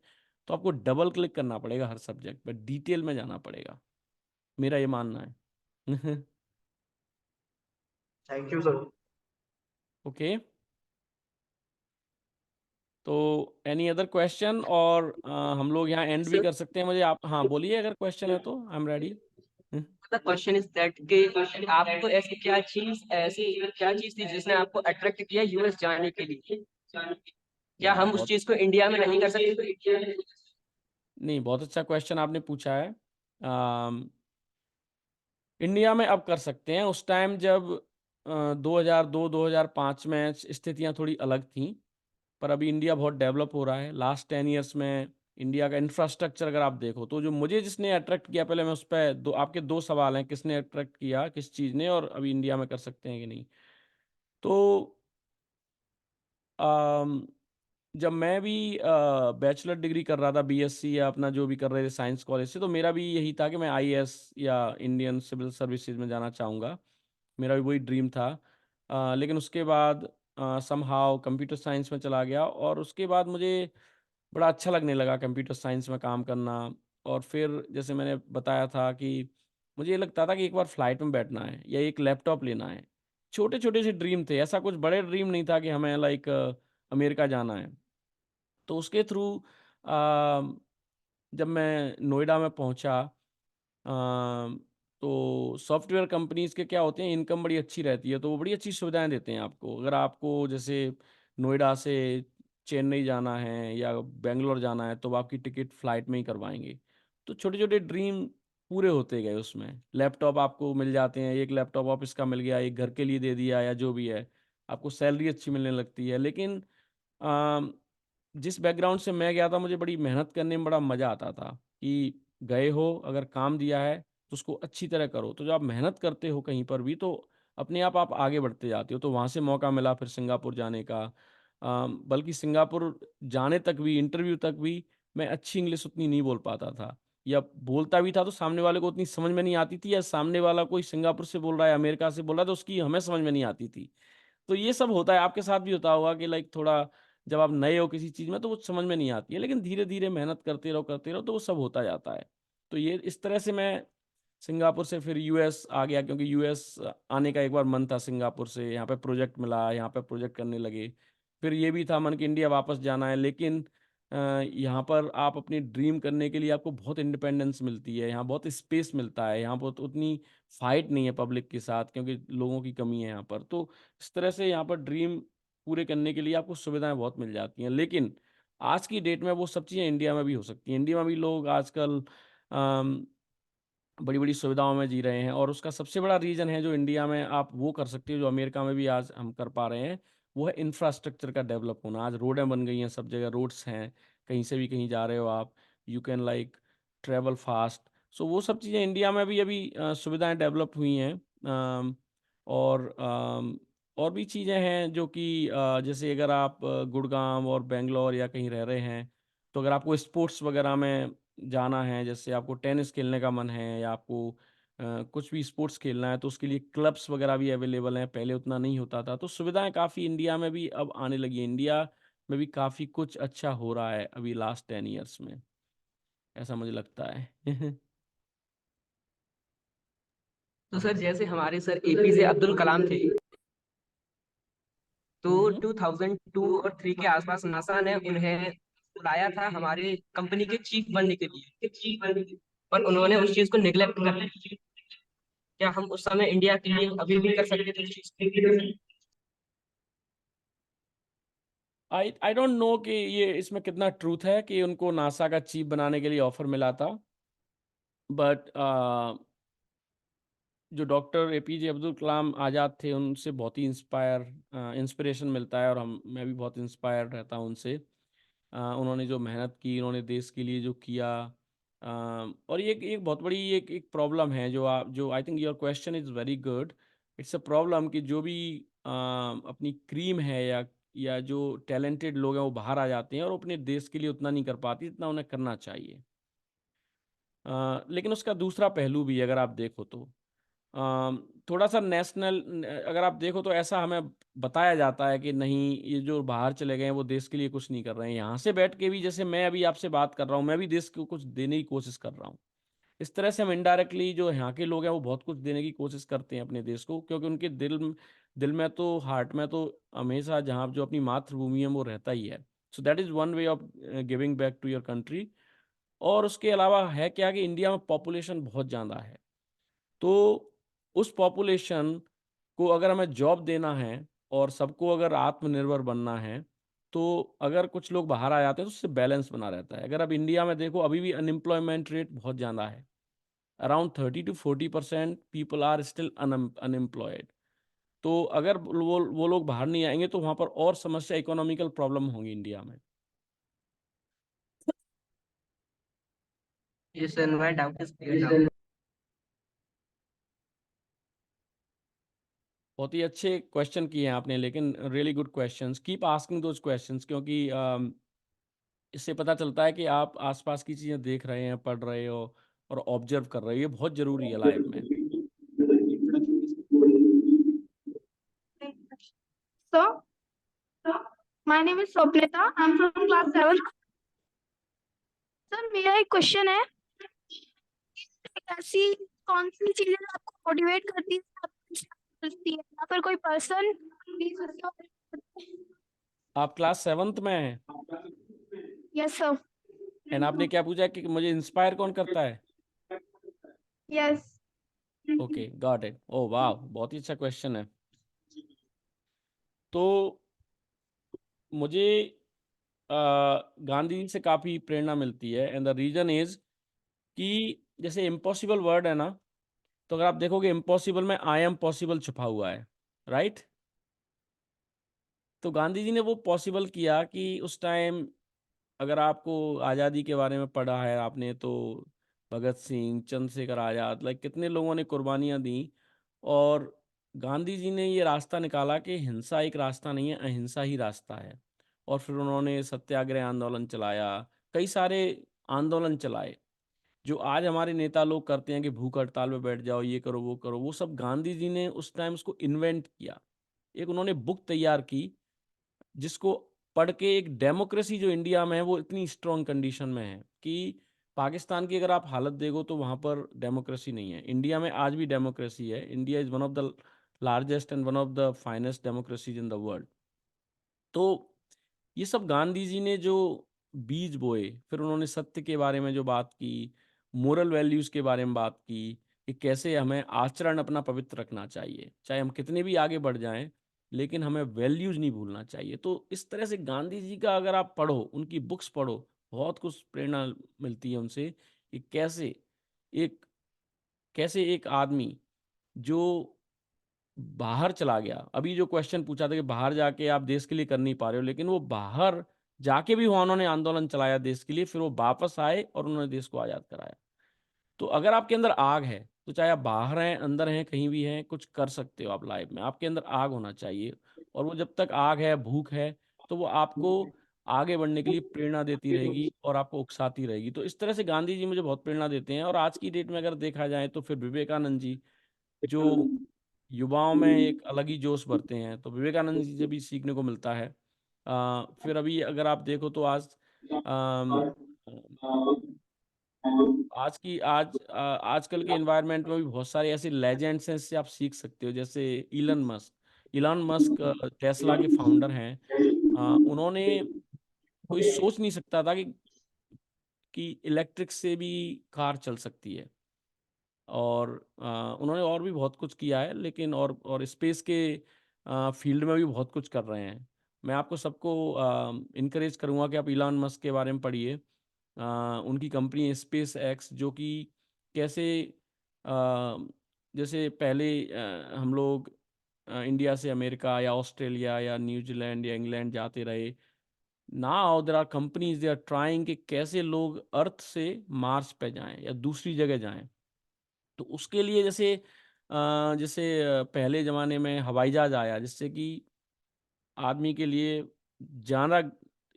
तो आपको डबल क्लिक करना पड़ेगा हर सब्जेक्ट पर, डिटेल में जाना पड़ेगा। मेरा ये मानना है। Thank you sir. ओके, तो एनी अदर क्वेश्चन? और हम लोग यहाँ एंड भी सर, कर सकते हैं। मुझे आप, हाँ बोलिए, अगर क्वेश्चन है तो I am ready. The question is that कि आपको ऐसी क्या चीज थी जिसने आपको अट्रैक्ट किया यूएस जाने के लिए? क्या या हम उस बहुत, चीज को इंडिया में नहीं कर सकते? नहीं, बहुत अच्छा क्वेश्चन आपने पूछा है। इंडिया में अब कर सकते हैं। उस टाइम जब 2002-2005 में स्थितियां थोड़ी अलग थीं, पर अभी इंडिया बहुत डेवलप हो रहा है। लास्ट 10 ईयर्स में इंडिया का इंफ्रास्ट्रक्चर अगर आप देखो, तो जो मुझे जिसने अट्रैक्ट किया, पहले मैं उस पर आपके दो सवाल हैं, किसने अट्रैक्ट किया, किस चीज़ ने, और अभी इंडिया में कर सकते हैं कि नहीं। तो अम, जब मैं भी बैचलर डिग्री कर रहा था, बीएससी या अपना जो भी कर रहे थे साइंस कॉलेज से, तो मेरा भी यही था कि मैं आईएएस या इंडियन सिविल सर्विसेज में जाना चाहूँगा। मेरा भी वही ड्रीम था। लेकिन उसके बाद समहाउ कंप्यूटर साइंस में चला गया, और उसके बाद मुझे बड़ा अच्छा लगने लगा कंप्यूटर साइंस में काम करना। और फिर जैसे मैंने बताया था कि मुझे ये लगता था कि एक बार फ्लाइट में बैठना है या एक लैपटॉप लेना है। छोटे छोटे से ड्रीम थे, ऐसा कुछ बड़े ड्रीम नहीं था कि हमें लाइक अमेरिका जाना है। तो उसके थ्रू जब मैं नोएडा में पहुंचा, तो सॉफ्टवेयर कंपनीज के क्या होते हैं, इनकम बड़ी अच्छी रहती है, तो वो बड़ी अच्छी सुविधाएं देते हैं आपको। अगर आपको जैसे नोएडा से चेन्नई जाना है या बेंगलोर जाना है, तो वो आपकी टिकट फ्लाइट में ही करवाएंगे। तो छोटे छोटे ड्रीम पूरे होते गए उसमें। लैपटॉप आपको मिल जाते हैं, एक लैपटॉप ऑफिस का मिल गया, एक घर के लिए दे दिया, या जो भी है, आपको सैलरी अच्छी मिलने लगती है। लेकिन अम, जिस बैकग्राउंड से मैं गया था, मुझे बड़ी मेहनत करने में बड़ा मज़ा आता था कि गए हो, अगर काम दिया है तो उसको अच्छी तरह करो। तो जब आप मेहनत करते हो कहीं पर भी, तो अपने आप आगे बढ़ते जाते हो। तो वहाँ से मौका मिला फिर सिंगापुर जाने का। बल्कि सिंगापुर जाने तक भी, इंटरव्यू तक भी, मैं अच्छी इंग्लिश उतनी नहीं बोल पाता था, या बोलता भी था तो सामने वाले को उतनी समझ में नहीं आती थी, या सामने वाला कोई सिंगापुर से बोल रहा है, अमेरिका से बोल रहा है, तो उसकी हमें समझ में नहीं आती थी। तो ये सब होता है, आपके साथ भी होता होगा कि लाइक थोड़ा जब आप नए हो किसी चीज़ में तो वो समझ में नहीं आती है, लेकिन धीरे धीरे मेहनत करते रहो तो वो सब होता जाता है। तो ये इस तरह से मैं सिंगापुर से फिर यूएस आ गया, क्योंकि यूएस आने का एक बार मन था सिंगापुर से। यहाँ पे प्रोजेक्ट मिला, यहाँ पे प्रोजेक्ट करने लगे। फिर ये भी था मन कि इंडिया वापस जाना है, लेकिन यहाँ पर आप अपनी ड्रीम करने के लिए आपको बहुत इंडिपेंडेंस मिलती है, यहाँ बहुत स्पेस मिलता है, यहाँ बहुत उतनी फाइट नहीं है पब्लिक के साथ, क्योंकि लोगों की कमी है यहाँ पर। तो इस तरह से यहाँ पर ड्रीम पूरे करने के लिए आपको सुविधाएं बहुत मिल जाती हैं। लेकिन आज की डेट में वो सब चीज़ें इंडिया में भी हो सकती हैं। इंडिया में भी लोग आजकल बड़ी बड़ी सुविधाओं में जी रहे हैं, और उसका सबसे बड़ा रीज़न है जो इंडिया में आप वो कर सकते हो, जो अमेरिका में भी आज हम कर पा रहे हैं, वो है इंफ्रास्ट्रक्चर का डेवलप होना। आज रोडें बन गई हैं, सब जगह रोड्स हैं, कहीं से भी कहीं जा रहे हो आप, you can like travel fast. So वो सब चीज़ें इंडिया में भी अभी सुविधाएं डेवलप हुई हैं। और भी चीज़ें हैं जो कि जैसे अगर आप गुड़गांव और बेंगलोर या कहीं रह रहे हैं, तो अगर आपको स्पोर्ट्स वगैरह में जाना है, जैसे आपको टेनिस खेलने का मन है, या आपको कुछ भी स्पोर्ट्स खेलना है, तो उसके लिए क्लब्स वगैरह भी अवेलेबल हैं। पहले उतना नहीं होता था, तो सुविधाएं काफ़ी इंडिया में भी अब आने लगी है। इंडिया में भी काफ़ी कुछ अच्छा हो रहा है अभी लास्ट 10 ईयर्स में, ऐसा मुझे लगता है। तो सर जैसे हमारे सर एपीजे अब्दुल कलाम थे, तो 2002 और 3 के आसपास नासा ने उन्हें बुलाया था हमारे कंपनी के चीफ बनने के लिए, पर उन्होंने उस चीज को निगलेक्ट कर दिया। क्या हम उस समय इंडिया के लिए अभी भी कर सकते थे उस चीज को? आई डोंट नो कि ये इसमें कितना ट्रूथ है कि उनको नासा का चीफ बनाने के लिए ऑफर मिला था, बट जो डॉक्टर एपीजे अब्दुल कलाम आज़ाद थे, उनसे बहुत ही इंस्पिरेशन मिलता है, और मैं भी बहुत इंस्पायर रहता हूँ उनसे। उन्होंने जो मेहनत की, उन्होंने देश के लिए जो किया। और ये एक बहुत बड़ी एक प्रॉब्लम है, जो I think your question is very good. It's a problem कि जो भी अपनी क्रीम है, या जो टैलेंटेड लोग हैं, वो बाहर आ जाते हैं और वो अपने देश के लिए उतना नहीं कर पाती जितना उन्हें करना चाहिए। लेकिन उसका दूसरा पहलू भी है, अगर आप देखो तो थोड़ा सा नेशनल, अगर आप देखो तो ऐसा हमें बताया जाता है कि नहीं, ये जो बाहर चले गए हैं वो देश के लिए कुछ नहीं कर रहे हैं। यहाँ से बैठ के भी, जैसे मैं अभी आपसे बात कर रहा हूँ, मैं भी देश को कुछ देने की कोशिश कर रहा हूँ। इस तरह से हम इनडायरेक्टली, जो यहाँ के लोग हैं वो बहुत कुछ देने की कोशिश करते हैं अपने देश को, क्योंकि उनके दिल में तो, हार्ट में तो हमेशा जहाँ जो अपनी मातृभूमि है वो रहता ही है। So that is one way of giving back to your country. और उसके अलावा है क्या कि इंडिया में पॉपुलेशन बहुत ज़्यादा है, तो उस पॉपुलेशन को अगर हमें जॉब देना है और सबको अगर आत्मनिर्भर बनना है, तो अगर कुछ लोग बाहर आ जाते हैं तो उससे बैलेंस बना रहता है। अगर आप इंडिया में देखो, अभी भी अनएम्प्लॉयमेंट रेट बहुत ज़्यादा है। Around 30 to 40% people are still unemployed. तो अगर वो लोग बाहर नहीं आएंगे तो वहाँ पर और समस्या, इकोनॉमिकल प्रॉब्लम होंगी इंडिया में। Yes, sir, my doubt is clear now. बहुत ही अच्छे क्वेश्चन किए हैं आपने, लेकिन really good questions. Keep asking those questions, क्योंकि इससे पता चलता है कि आप आसपास की चीज़ें देख रहे हैं, पढ़ रहे हो और ऑब्जर्व कर रहे हो। ये बहुत ज़रूरी है लाइफ में। So, my name is Soplita. I'm from class 7. Sir मेरा एक क्वेश्चन है, ऐसी कौन सी चीजें आपको मोटिवेट करती है, आपको inspire करती है, या फिर कोई पर्सन? आप क्लास 7th में हैं? Yes sir. एंड आपने क्या पूछा कि मुझे इंस्पायर कौन करता है? Yes. Okay, got it. Oh वाह, बहुत ही अच्छा क्वेश्चन है। तो मुझे गांधी जी से काफ़ी प्रेरणा मिलती है, एंड द रीज़न इज़ कि जैसे इम्पॉसिबल वर्ड है ना, तो अगर आप देखोगे इम्पॉसिबल में आई एम पॉसिबल छुपा हुआ है, राइट? तो गांधी जी ने वो पॉसिबल किया कि उस टाइम, अगर आपको आज़ादी के बारे में पढ़ा है आपने, तो भगत सिंह, चंद्रशेखर आज़ाद, लाइक कितने लोगों ने कुर्बानियाँ दी, और गांधी जी ने ये रास्ता निकाला कि हिंसा एक रास्ता नहीं है, अहिंसा ही रास्ता है। और फिर उन्होंने सत्याग्रह आंदोलन चलाया, कई सारे आंदोलन चलाए, जो आज हमारे नेता लोग करते हैं कि भूख हड़ताल पे बैठ जाओ, ये करो वो करो, वो सब गांधी जी ने उस टाइम उसको इन्वेंट किया। एक उन्होंने बुक तैयार की जिसको पढ़ के एक डेमोक्रेसी जो इंडिया में है वो इतनी स्ट्रॉन्ग कंडीशन में है कि पाकिस्तान की अगर आप हालत देखो तो वहाँ पर डेमोक्रेसी नहीं है। इंडिया में आज भी डेमोक्रेसी है। India is one of the largest and one of the finest democracies in the world. तो ये सब गांधी जी ने जो बीज बोए, फिर उन्होंने सत्य के बारे में जो बात की, मोरल वैल्यूज़ के बारे में बात की कि कैसे हमें आचरण अपना पवित्र रखना चाहिए, चाहे हम कितने भी आगे बढ़ जाएं, लेकिन हमें वैल्यूज़ नहीं भूलना चाहिए। तो इस तरह से गांधी जी का अगर आप पढ़ो, उनकी बुक्स पढ़ो, बहुत कुछ प्रेरणा मिलती है उनसे कि एक कैसे एक आदमी जो बाहर चला गया, अभी जो क्वेश्चन पूछा था कि बाहर जाके आप देश के लिए कर नहीं पा रहे हो, लेकिन वो बाहर जाके भी वहाँ उन्होंने आंदोलन चलाया देश के लिए, फिर वो वापस आए और उन्होंने देश को आज़ाद कराया। तो अगर आपके अंदर आग है, तो चाहे आप बाहर हैं, अंदर हैं, कहीं भी हैं, कुछ कर सकते हो आप लाइफ में। आपके अंदर आग होना चाहिए, और वो जब तक आग है, भूख है, तो वो आपको आगे बढ़ने के लिए प्रेरणा देती रहेगी और आपको उकसाती रहेगी। तो इस तरह से गांधी जी मुझे बहुत प्रेरणा देते हैं। और आज की डेट में अगर देखा जाए तो फिर विवेकानंद जी, जो युवाओं में एक अलग ही जोश भरते हैं, तो विवेकानंद जी से भी सीखने को मिलता है। फिर अभी अगर आप देखो तो आज अम, आजकल के एनवायरनमेंट में भी बहुत सारे ऐसे लेजेंड्स हैं जिससे आप सीख सकते हो, जैसे इलन मस्क टेस्ला के फाउंडर हैं। उन्होंने, कोई सोच नहीं सकता था कि इलेक्ट्रिक से भी कार चल सकती है। और उन्होंने और भी बहुत कुछ किया है, लेकिन और स्पेस के फील्ड में भी बहुत कुछ कर रहे हैं। मैं आपको सबको इनकरेज करूँगा कि आप इलॉन मस्क के बारे में पढ़िए। उनकी कंपनी है स्पेस एक्स, जो कि कैसे अ, जैसे पहले हम लोग इंडिया से अमेरिका या ऑस्ट्रेलिया या न्यूजीलैंड या इंग्लैंड जाते रहे, now there are companies they are trying कि कैसे लोग अर्थ से मार्स पे जाएं या दूसरी जगह जाएं। तो उसके लिए जैसे पहले ज़माने में हवाई जहाज़ आया, जिससे कि आदमी के लिए ज़्यादा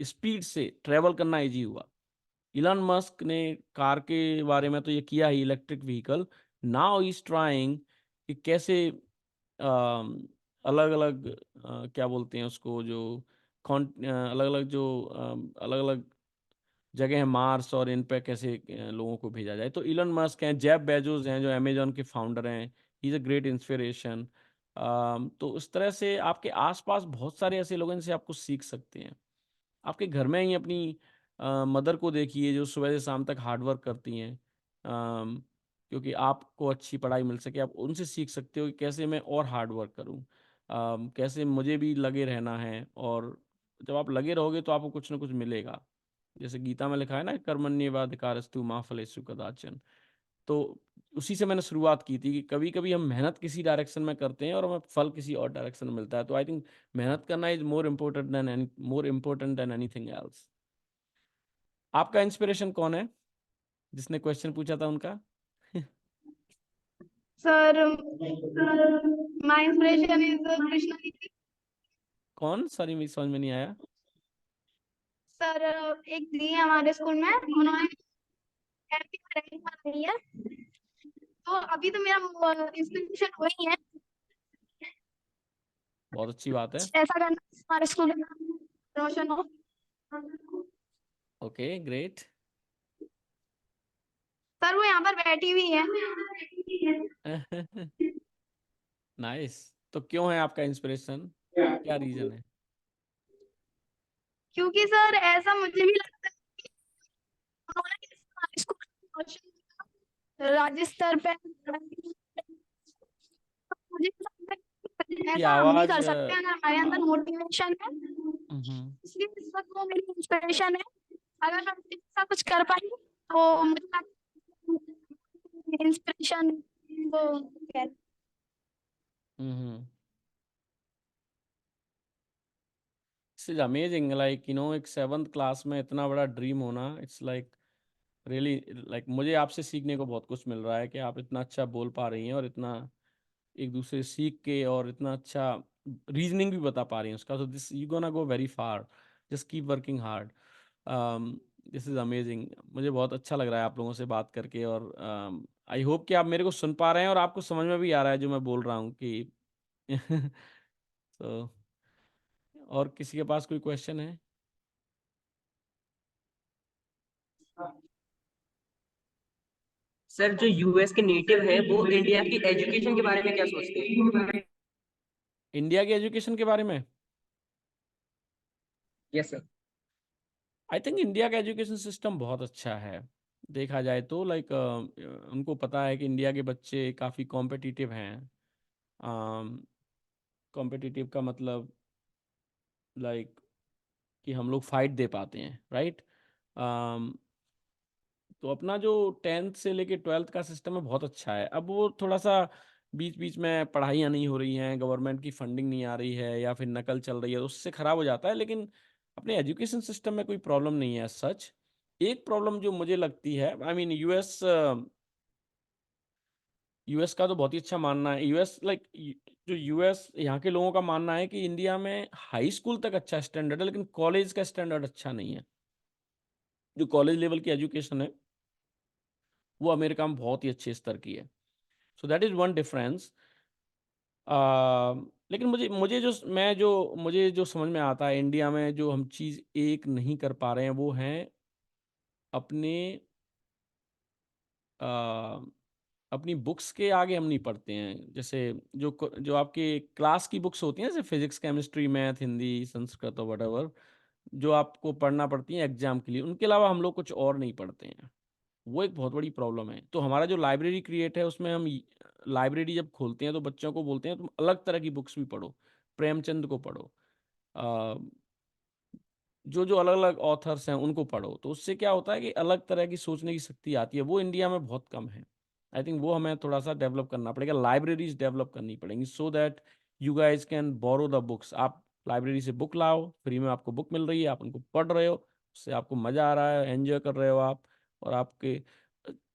स्पीड से ट्रैवल करना ईजी हुआ। इलॉन मस्क ने कार के बारे में तो ये किया ही, electric vehicle. Now he is trying कि कैसे अलग अलग क्या बोलते हैं उसको, जो अलग अलग जो अलग अलग जगह है मार्स, और इन पे कैसे लोगों को भेजा जाए। तो इलन मस्क हैं, जेफ बेजोस हैं जो अमेजोन के फाउंडर हैं, he is a great inspiration. तो उस तरह से आपके आसपास बहुत सारे ऐसे लोग हैं जिनसे आपको सीख सकते हैं। आपके घर में ही अपनी मदर को देखिए, जो सुबह से शाम तक हार्ड वर्क करती हैं, क्योंकि आपको अच्छी पढ़ाई मिल सके। आप उनसे सीख सकते हो कि कैसे मैं और हार्ड वर्क करूं, कैसे मुझे भी लगे रहना है। और जब आप लगे रहोगे तो आपको कुछ ना कुछ मिलेगा। जैसे गीता में लिखा है ना, कर्मण्येवाधिकारस्तु मा फलेषु कदाचन। तो उसी से मैंने शुरुआत की थी कि कभी कभी हम मेहनत किसी डायरेक्शन में करते हैं और हमें फल किसी और डायरेक्शन में मिलता है। तो आई थिंक मेहनत करना is more important than anything else. आपका इंस्पिरेशन कौन है? जिसने क्वेश्चन पूछा था उनका। Sir, my inspiration is Krishna दीदी। कौन? सॉरी, मेरी समझ में नहीं आया। सर, एक दी है हमारे स्कूल में, उन्होंने एमपी में रैंक बनाई है, तो अभी तो मेरा इंस्पिरेशन वही है। बहुत अच्छी बात है। ऐसा करना हमारे स्कूल में रोशन हो। Okay, great. सर, वो यहाँ पर बैठी हुई है। नाइस। तो क्यों है आपका इंस्पिरेशन, क्या रीजन है? क्योंकि सर ऐसा मुझे भी लगता है उन्होंने हमारे स्कूल को रोशन किया, राज्य स्तर पे। मुझे की ऐसा हम भी आवाज कर सकते हैं अगर हमारे अंदर मोटिवेशन है, इसलिए इस वक्त वो मेरी इंस्पिरेशन है। अगर मैं उनके साथ कुछ कर पाई तो मुझे इंस्पिरेशन वो दिस इज अमेजिंग, लाइक एक 7th क्लास में इतना बड़ा ड्रीम होना, इट्स लाइक रियली, लाइक मुझे आपसे सीखने को बहुत कुछ मिल रहा है कि आप इतना अच्छा बोल पा रही हैं और इतना एक दूसरे से सीख के और इतना अच्छा रीजनिंग भी बता पा रही हैं उसका। तो this you gonna go very far, just keep working hard. This is amazing. मुझे बहुत अच्छा लग रहा है आप लोगों से बात करके, और आई होप कि आप मेरे को सुन पा रहे हैं और आपको समझ में भी आ रहा है जो मैं बोल रहा हूँ कि तो और किसी के पास कोई क्वेश्चन है? सर, जो यूएस के नेटिव है वो इंडिया की एजुकेशन के बारे में क्या सोचते हैं? इंडिया की एजुकेशन के बारे में yes sir. I think India का एजुकेशन सिस्टम बहुत अच्छा है देखा जाए तो। लाइक उनको पता है कि इंडिया के बच्चे काफ़ी कॉम्पिटिटिव हैं। कॉम्पिटिटिव का मतलब लाइक कि हम लोग फाइट दे पाते हैं, राइट? तो अपना जो 10th से लेके 12th का सिस्टम है बहुत अच्छा है। अब वो थोड़ा सा बीच बीच में पढ़ाइयाँ नहीं हो रही हैं, गवर्नमेंट की फंडिंग नहीं आ रही है, या फिर नकल चल रही है, तो उससे ख़राब हो जाता है। लेकिन अपने एजुकेशन सिस्टम में कोई प्रॉब्लम नहीं है सच। एक प्रॉब्लम जो मुझे लगती है, आई मीन यूएस का तो बहुत ही अच्छा मानना है। यूएस लाइक जो यूएस यहाँ के लोगों का मानना है कि इंडिया में हाई स्कूल तक अच्छा स्टैंडर्ड है, लेकिन कॉलेज का स्टैंडर्ड अच्छा नहीं है। जो कॉलेज लेवल की एजुकेशन है वो अमेरिका में बहुत ही अच्छे स्तर की है। So that is one difference. लेकिन मुझे जो समझ में आता है, इंडिया में जो हम चीज़ एक नहीं कर पा रहे हैं वो हैं अपने अ, अपनी बुक्स के आगे हम नहीं पढ़ते हैं। जैसे जो आपके क्लास की बुक्स होती हैं, जैसे physics, chemistry, math, Hindi, Sanskrit और वटेवर, जो आपको पढ़ना पड़ती हैं एग्जाम के लिए, उनके अलावा हम लोग कुछ और नहीं पढ़ते हैं। वो एक बहुत बड़ी प्रॉब्लम है। तो हमारा जो लाइब्रेरी क्रिएट है उसमें हम लाइब्रेरी जब खोलते हैं तो बच्चों को बोलते हैं तुम अलग तरह की बुक्स भी पढ़ो, प्रेमचंद को पढ़ो, अ, जो जो अलग अलग ऑथर्स हैं उनको पढ़ो। तो उससे क्या होता है कि अलग तरह की सोचने की शक्ति आती है, वो इंडिया में बहुत कम है। आई थिंक वो हमें थोड़ा सा डेवलप करना पड़ेगा, लाइब्रेरीज डेवलप करनी पड़ेंगी, so that you guys can borrow the books. आप लाइब्रेरी से बुक लाओ, फ्री में आपको बुक मिल रही है, आप उनको पढ़ रहे हो, उससे आपको मज़ा आ रहा है, एंजॉय कर रहे हो आप। और आपके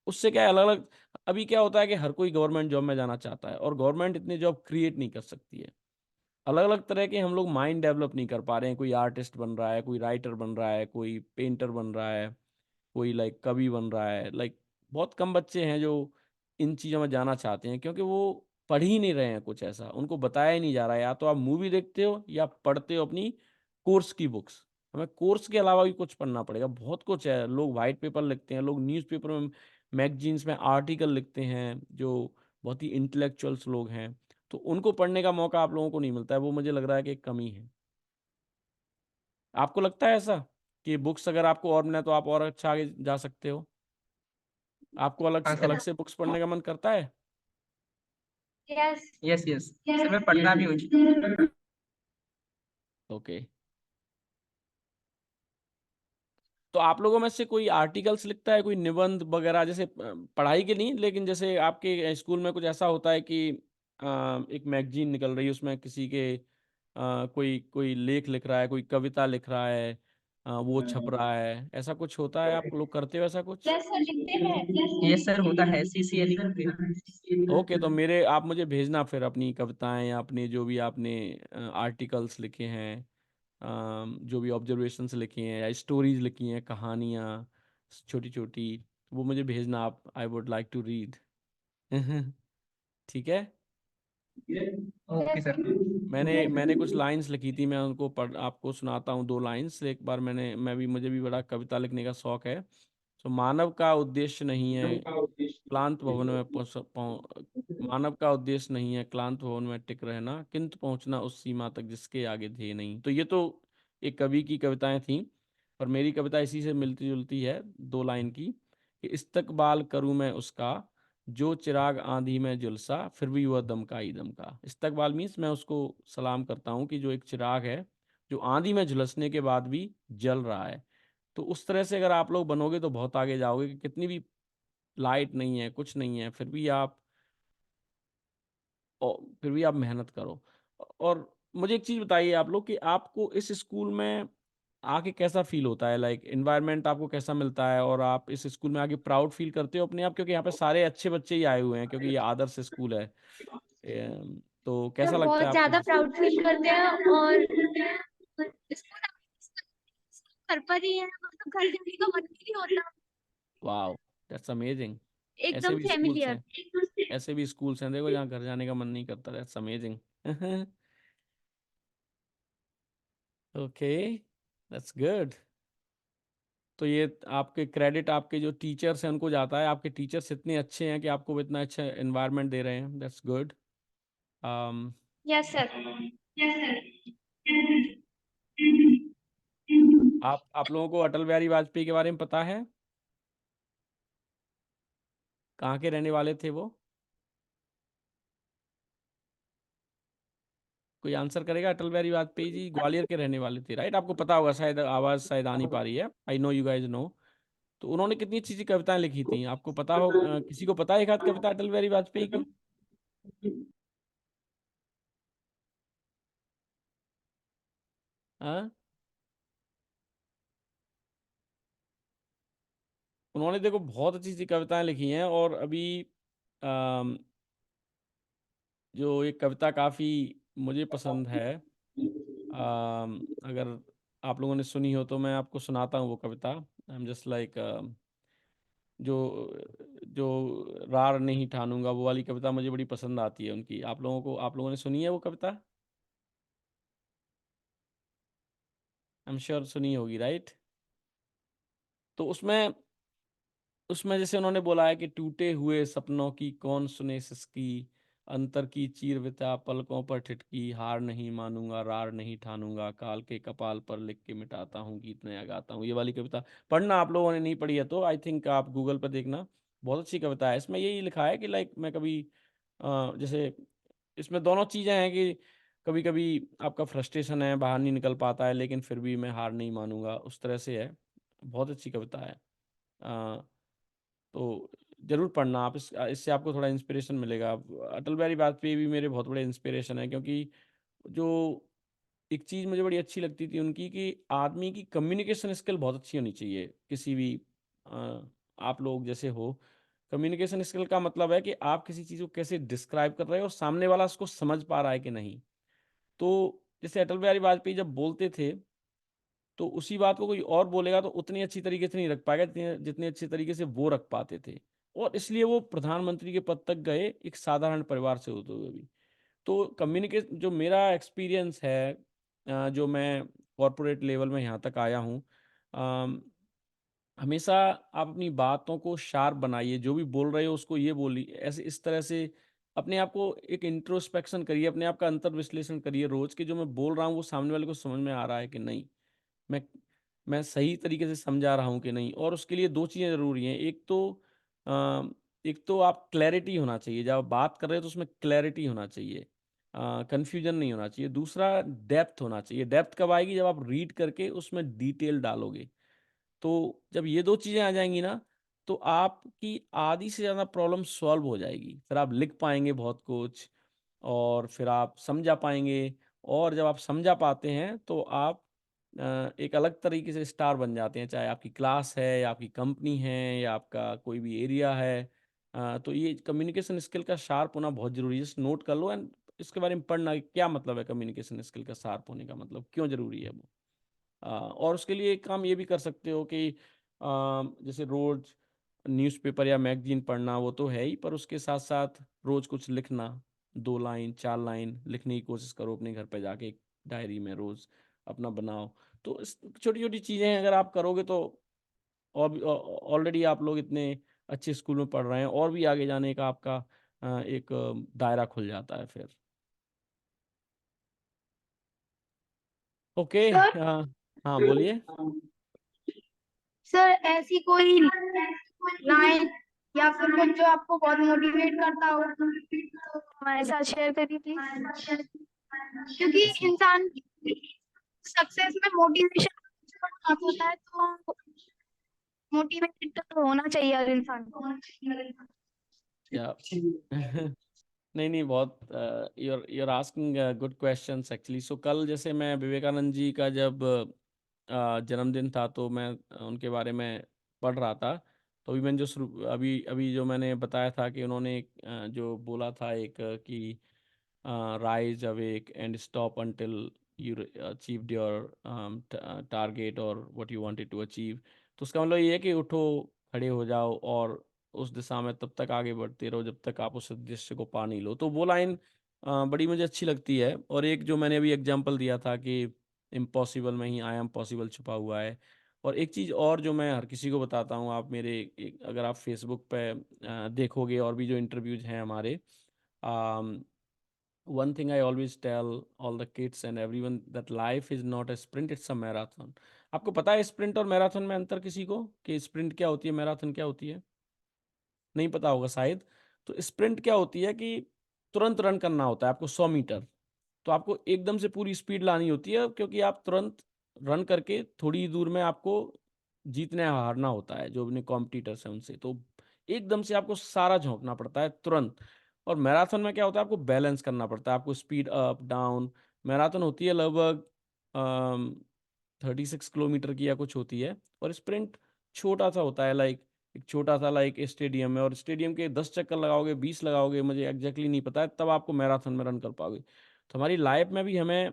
उससे क्या है, अलग अलग अभी क्या होता है कि हर कोई गवर्नमेंट जॉब में जाना चाहता है और गवर्नमेंट इतनी जॉब क्रिएट नहीं कर सकती है। अलग अलग तरह के हम लोग माइंड डेवलप नहीं कर पा रहे हैं। कोई आर्टिस्ट बन रहा है, कोई राइटर बन रहा है, कोई पेंटर बन रहा है, कोई लाइक कवि बन रहा है। लाइक बहुत कम बच्चे हैं जो इन चीज़ों में जाना चाहते हैं, क्योंकि वो पढ़ ही नहीं रहे हैं कुछ ऐसा, उनको बताया ही नहीं जा रहा है। या तो आप मूवी देखते हो या पढ़ते हो अपनी कोर्स की बुक्स। हमें कोर्स के अलावा भी कुछ पढ़ना पड़ेगा। बहुत कुछ है, लोग वाइट पेपर लिखते हैं, लोग न्यूज़पेपर में, मैगजीन्स में आर्टिकल लिखते हैं, जो बहुत ही इंटेलेक्चुअल्स लोग हैं। तो उनको पढ़ने का मौका आप लोगों को नहीं मिलता है। वो मुझे लग रहा है कि एक कमी है। आपको लगता है ऐसा कि बुक्स अगर आपको और मिले तो आप और अच्छा आगे जा सकते हो? आपको हाँ सर। अलग से बुक्स पढ़ने का मन करता है? यस यस यस सर, मैं पढ़ता भी हूँ। ओके। तो आप लोगों में से कोई आर्टिकल्स लिखता है, कोई निबंध वगैरह, जैसे पढ़ाई के नहीं, लेकिन जैसे आपके स्कूल में कुछ ऐसा होता है कि एक मैगजीन निकल रही है, उसमें किसी के कोई कोई लेख लिख रहा है, कोई कविता लिख रहा है, वो छप रहा है, ऐसा कुछ होता है? आप लोग करते हो ऐसा कुछ? यस सर लिखते हैं। यस सर, होता है, सीसीएल। ओके, तो मेरे आप मुझे भेजना फिर अपनी कविताएं या अपने जो भी आपने आर्टिकल्स लिखे हैं, जो भी ऑब्जर्वेशंस लिखी हैं या स्टोरीज लिखी हैं, कहानियाँ छोटी छोटी, वो मुझे भेजना आप। I would like to read. ठीक है। Okay sir. मैंने कुछ लाइंस लिखी थी, मैं उनको पढ़ आपको सुनाता हूँ। 2 लाइंस एक बार मुझे भी बड़ा कविता लिखने का शौक है। तो मानव का उद्देश्य नहीं है क्लांत भवन में मानव का उद्देश्य नहीं है क्लांत भवन में टिक रहना, किंतु पहुंचना उस सीमा तक जिसके आगे ध्येय नहीं। तो ये तो एक कवि की कविताएं थी। पर मेरी कविता इसी से मिलती जुलती है, 2 लाइन की, कि इस्तकबाल करूं मैं उसका जो चिराग आंधी में झुलसा फिर भी वह दमका ही दमका। इस्तकबाल मीन्स मैं उसको सलाम करता हूँ कि जो एक चिराग है जो आंधी में झुलसने के बाद भी जल रहा है। तो उस तरह से अगर आप लोग बनोगे तो बहुत आगे जाओगे, कि कितनी भी लाइट नहीं है, कुछ नहीं है, फिर भी आप मेहनत करो। और मुझे एक चीज़ बताइए आप लोग, कि आपको इस स्कूल में आके कैसा फील होता है, लाइक एनवायरनमेंट आपको कैसा मिलता है, और आप इस स्कूल में आके प्राउड फील करते हो अपने आप, क्योंकि यहाँ पे सारे अच्छे बच्चे ही आए हुए हैं, क्योंकि ये आदर्श स्कूल है। तो कैसा सर लगता है बहुत आपको? ज्यादा प्राउड फील करते हैं, और स्कूल घर पर ही है, मतलब घर जाने का मन भी नहीं होता, वाओ, दैट्स अमेजिंग। ऐसे एकदम भी स्कूल्स फेमिलियर। हैं, ऐसे भी स्कूल्स हैं देखो, जहाँ घर जाने का मन नहीं करता। That's amazing. Okay, that's good. तो ये आपके क्रेडिट आपके जो टीचर्स हैं उनको जाता है, आपके टीचर्स इतने अच्छे हैं कि आपको इतना अच्छा एनवायरनमेंट दे रहे हैं। That's good. Yes sir. आप लोगों को अटल बिहारी वाजपेयी के बारे में पता है? कहाँ के रहने वाले थे वो? कोई आंसर करेगा? अटल बिहारी वाजपेयी जी ग्वालियर के रहने वाले थे, राइट? आपको पता होगा, शायद आवाज़ शायद आ नहीं पा रही है। I know you guys know. तो उन्होंने कितनी अच्छी अच्छी कविताएं लिखी थी, आपको पता हो? किसी को पता है एक आध कविता अटल बिहारी वाजपेयी की? हाँ, उन्होंने देखो बहुत अच्छी अच्छी कविताएं लिखी हैं। और अभी अम, जो एक कविता काफ़ी मुझे पसंद है, अगर आप लोगों ने सुनी हो तो मैं आपको सुनाता हूँ वो कविता। आई एम जस्ट लाइक, जो जो रार नहीं ठानूंगा, वो वाली कविता मुझे बड़ी पसंद आती है उनकी। आप लोगों ने सुनी है वो कविता? आई एम श्योर सुनी होगी, राइट? तो उसमें उसमें जैसे उन्होंने बोला है कि टूटे हुए सपनों की कौन सुने सिसकी, अंतर की चीरविता पलकों पर ठिठकी, हार नहीं मानूंगा रार नहीं ठानूंगा, काल के कपाल पर लिख के मिटाता हूँ गीत नया गाता हूँ। ये वाली कविता पढ़ना, आप लोगों ने नहीं पढ़ी है तो आई थिंक आप गूगल पर देखना, बहुत अच्छी कविता है। इसमें यही लिखा है कि लाइक मैं कभी जैसे इसमें दोनों चीज़ें हैं कि कभी कभी आपका फ्रस्ट्रेशन है, बाहर नहीं निकल पाता है, लेकिन फिर भी मैं हार नहीं मानूंगा, उस तरह से है। बहुत अच्छी कविता है। तो जरूर पढ़ना आप, इससे आपको थोड़ा इंस्पिरेशन मिलेगा। अटल बिहारी वाजपेयी भी मेरे बहुत बड़े इंस्पिरेशन है, क्योंकि जो एक चीज़ मुझे बड़ी अच्छी लगती थी उनकी, कि आदमी की कम्युनिकेशन स्किल बहुत अच्छी होनी चाहिए। किसी भी आप लोग जैसे हो, कम्युनिकेशन स्किल का मतलब है कि आप किसी चीज़ को कैसे डिस्क्राइब कर रहे हो और सामने वाला उसको समझ पा रहा है कि नहीं। तो जैसे अटल बिहारी वाजपेयी जब बोलते थे, तो उसी बात को कोई और बोलेगा तो उतनी अच्छी तरीके से नहीं रख पाएगा जितनी जितनी अच्छी तरीके से वो रख पाते थे। और इसलिए वो प्रधानमंत्री के पद तक गए, एक साधारण परिवार से होते हुए भी। तो कम्युनिकेट जो मेरा एक्सपीरियंस है, जो मैं कॉरपोरेट लेवल में यहाँ तक आया हूँ, हमेशा आप अपनी बातों को शार्प बनाइए, जो भी बोल रहे हो उसको ये बोलिए ऐसे, इस तरह से अपने आप को एक इंट्रोस्पेक्शन करिए, अपने आप का अंतर विश्लेषण करिए रोज, कि जो मैं बोल रहा हूँ वो सामने वाले को समझ में आ रहा है कि नहीं, मैं मैं सही तरीके से समझा रहा हूँ कि नहीं। और उसके लिए 2 चीज़ें ज़रूरी हैं। अ, एक तो आप क्लैरिटी होना चाहिए, जब आप बात कर रहे हो तो उसमें क्लैरिटी होना चाहिए, कन्फ्यूजन नहीं होना चाहिए। दूसरा, डेप्थ होना चाहिए। डेप्थ कब आएगी? जब आप रीड करके उसमें डिटेल डालोगे। तो जब ये 2 चीज़ें आ जाएंगी ना, तो आपकी आधी से ज़्यादा प्रॉब्लम सॉल्व हो जाएगी। फिर आप लिख पाएंगे बहुत कुछ, और फिर आप समझा पाएंगे। और जब आप समझा पाते हैं तो आप एक अलग तरीके से स्टार बन जाते हैं, चाहे आपकी क्लास है या आपकी कंपनी है या आपका कोई भी एरिया है। तो ये कम्युनिकेशन स्किल का शार्प होना बहुत जरूरी है। जस्ट नोट कर लो, एंड इसके बारे में पढ़ना कि क्या मतलब है कम्युनिकेशन स्किल का शार्प होने का, मतलब क्यों जरूरी है वो। और उसके लिए एक काम ये भी कर सकते हो कि जैसे रोज न्यूज़पेपर या मैगजीन पढ़ना वो तो है ही, पर उसके साथ साथ रोज कुछ लिखना, 2 लाइन 4 लाइन लिखने की कोशिश करो अपने घर पे जाके, एक डायरी में रोज अपना बनाओ। तो इस छोटी छोटी चीज़ें अगर आप करोगे तो, और ऑलरेडी आप लोग इतने अच्छे स्कूल में पढ़ रहे हैं, और भी आगे जाने का आपका एक दायरा खुल जाता है फिर। ओके। सर हाँ, बोलिए। सर ऐसी कोई लाइन या फिर कुछ जो आपको बहुत मोटिवेट करता हो तो हमारे साथ शेयर करिए प्लीज, क्योंकि इंसान सक्सेस में मोटिवेशन होता है, तो मोटिवेटेड तो होना चाहिए हर इंसान को। या नहीं बहुत you're asking good questions actually. So कल जैसे मैं विवेकानंद जी का जब जन्मदिन था तो मैं उनके बारे में पढ़ रहा था। तो अभी मैंने जो अभी अभी जो मैंने बताया था कि उन्होंने जो बोला था एक कि rise awake and stop until you achieved your target और what you wanted to achieve. तो उसका मतलब ये है कि उठो, खड़े हो जाओ और उस दिशा में तब तक आगे बढ़ते रहो जब तक आप उस उद्देश्य को पा नहीं लो। तो वो लाइन बड़ी मुझे अच्छी लगती है। और एक जो मैंने अभी एग्जांपल दिया था कि इम्पॉसिबल में ही आई एम पॉसिबल छुपा हुआ है। और एक चीज़ और जो मैं हर किसी को बताता हूँ, आप मेरे अगर आप फेसबुक पे देखोगे और भी जो इंटरव्यूज हैं हमारे, one thing I always tell all the kids and everyone that life is not a sprint, it's a marathon. आपको पता है स्प्रिंट और मैराथन में अंतर किसी को, कि स्प्रिंट क्या होती है, मैराथन क्या होती है? नहीं पता होगा शायद। तो स्प्रिंट क्या होती है कि तुरंत रन करना होता है आपको 100 मीटर। तो आपको एकदम से पूरी स्पीड लानी होती है, क्योंकि आप तुरंत रन करके थोड़ी दूर में आपको जीतने हारना होता है जो अपने कॉम्पिटिटर्स हैं उनसे। तो एकदम से आपको सारा झोंकना पड़ता है तुरंत। और मैराथन में क्या होता है, आपको बैलेंस करना पड़ता है, आपको स्पीड अप डाउन। मैराथन होती है लगभग 36 किलोमीटर की या कुछ होती है। और स्प्रिंट छोटा सा होता है, लाइक एक छोटा सा लाइक स्टेडियम है, और स्टेडियम के 10 चक्कर लगाओगे, 20 लगाओगे, मुझे एग्जैक्टली नहीं पता है, तब आपको मैराथन में रन कर पाओगे। तो हमारी लाइफ में भी हमें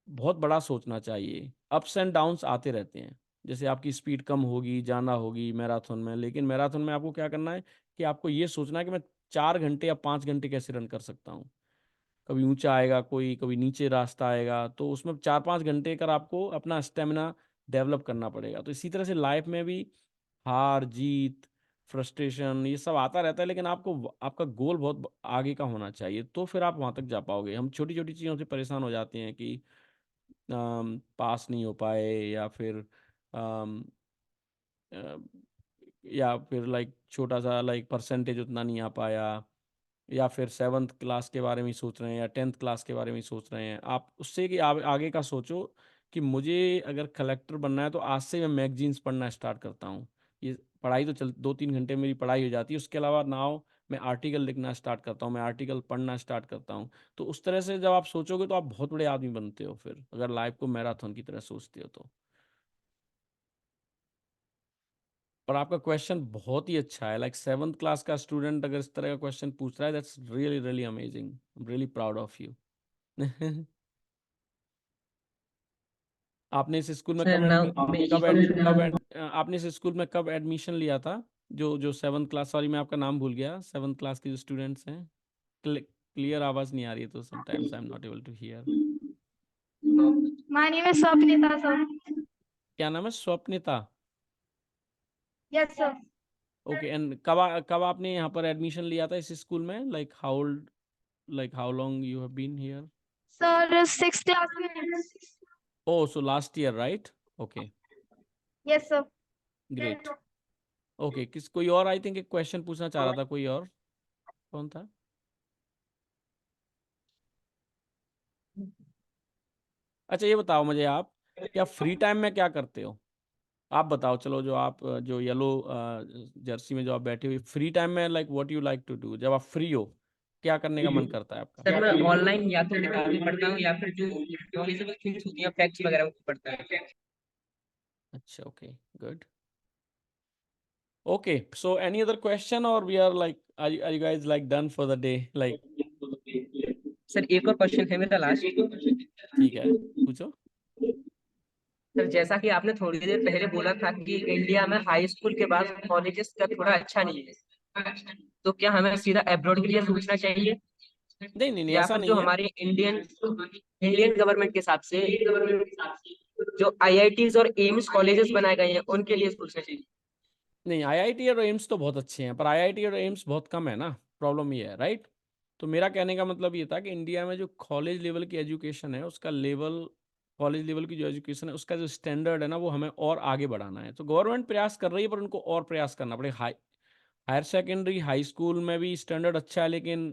बहुत बड़ा सोचना चाहिए। अप्स एंड डाउन्स आते रहते हैं, जैसे आपकी स्पीड कम होगी, जाना होगी मैराथन में, लेकिन मैराथन में आपको क्या करना है कि आपको ये सोचना है कि मैं 4 घंटे या 5 घंटे कैसे रन कर सकता हूँ। कभी ऊंचा आएगा कोई, कभी नीचे रास्ता आएगा, तो उसमें 4-5 घंटे कर आपको अपना स्टेमिना डेवलप करना पड़ेगा। तो इसी तरह से लाइफ में भी हार जीत, फ्रस्ट्रेशन, ये सब आता रहता है, लेकिन आपको आपका गोल बहुत आगे का होना चाहिए, तो फिर आप वहां तक जा पाओगे। हम छोटी छोटी चीज़ों से परेशान हो जाते हैं कि पास नहीं हो पाए, या फिर अम, अ, या फिर लाइक छोटा सा लाइक परसेंटेज उतना नहीं आ पाया, या फिर 7th क्लास के बारे में ही सोच रहे हैं या 10th क्लास के बारे में ही सोच रहे हैं। आप उससे कि आगे का सोचो कि मुझे अगर कलेक्टर बनना है तो आज से मैं मैगजीन्स पढ़ना स्टार्ट करता हूँ। ये पढ़ाई तो चल 2-3 घंटे मेरी पढ़ाई हो जाती है, उसके अलावा नाउ मैं आर्टिकल लिखना स्टार्ट करता हूँ, मैं आर्टिकल पढ़ना स्टार्ट करता हूँ। तो उस तरह से जब आप सोचोगे तो आप बहुत बड़े आदमी बनते हो, फिर अगर लाइफ को मैराथन की तरह सोचते हो तो। और आपका क्वेश्चन बहुत ही अच्छा है, लाइक 7th क्लास का स्टूडेंट अगर इस तरह का क्वेश्चन पूछ रहा है, that's really really amazing, I am really proud of you. आपने इस स्कूल में सर नाउ मैं एक क्वेश्चन आपने इस स्कूल में कब एडमिशन लिया था? जो जो 7th क्लास, सॉरी मैं आपका नाम भूल गया, 7th क्लास के जो स्टूडेंट्स हैं। क्लियर आवाज नहीं आ रही है तो sometimes I am not able to hear. My name is Swapnita sir. क्या नाम है? Swapnita. Yes sir. Okay, and कब आपने यहाँ पर एडमिशन लिया था इस स्कूल में? Like how old, like how long you have been here? Sir 6th class में। Oh, so last year, right? Okay, yes sir. Great. Okay, कोई और आई थिंक एक क्वेश्चन पूछना चाह रहा था, कोई और कौन था? अच्छा ये बताओ मुझे, आप क्या फ्री टाइम में क्या करते हो? आप बताओ, चलो जो आप जो येलो जर्सी में जो आप बैठे हुए, फ्री टाइम में like what you like to do, जब आप फ्री हो क्या करने का मन करता है आपका? सर मैं ऑनलाइन या तो किताबें पढ़ता हूँ या फिर जो नॉलेजेबल थिंग्स होती हैं फैक्ट्स वगैरह वो पढ़ता है। अच्छा, okay, good. Okay, so any other question और we are like are you guys like done for the day? Like sir एक और क्वेश्चन है मेरा लास्ट। ठीक है, पूछो। सर जैसा कि आपने थोड़ी देर पहले बोला था कि इंडिया में हाई स्कूल के बाद कॉलेजेस का थोड़ा अच्छा नहीं है, तो क्या हमें सीधा अब्रॉड के लिए सोचना चाहिए नहीं नहीं नहीं, या ऐसा फिर जो नहीं है। हमारे इंडियन इंडियन गवर्नमेंट के हिसाब से जो आईआईटीज और एम्स कॉलेजेस बनाए गए हैं उनके लिए सोचना चाहिए? नहीं, आईआईटी और एम्स तो बहुत अच्छे हैं, पर आईआईटी और एम्स बहुत कम है ना, प्रॉब्लम ये है, राइट? तो मेरा कहने का मतलब ये था कि इंडिया में जो कॉलेज लेवल की एजुकेशन है उसका लेवल कॉलेज लेवल की जो एजुकेशन है उसका जो स्टैंडर्ड है ना वो हमें और आगे बढ़ाना है। तो गवर्नमेंट प्रयास कर रही है, पर उनको और प्रयास करना पड़ेगा। हायर सेकेंडरी, हाई स्कूल में भी स्टैंडर्ड अच्छा है, लेकिन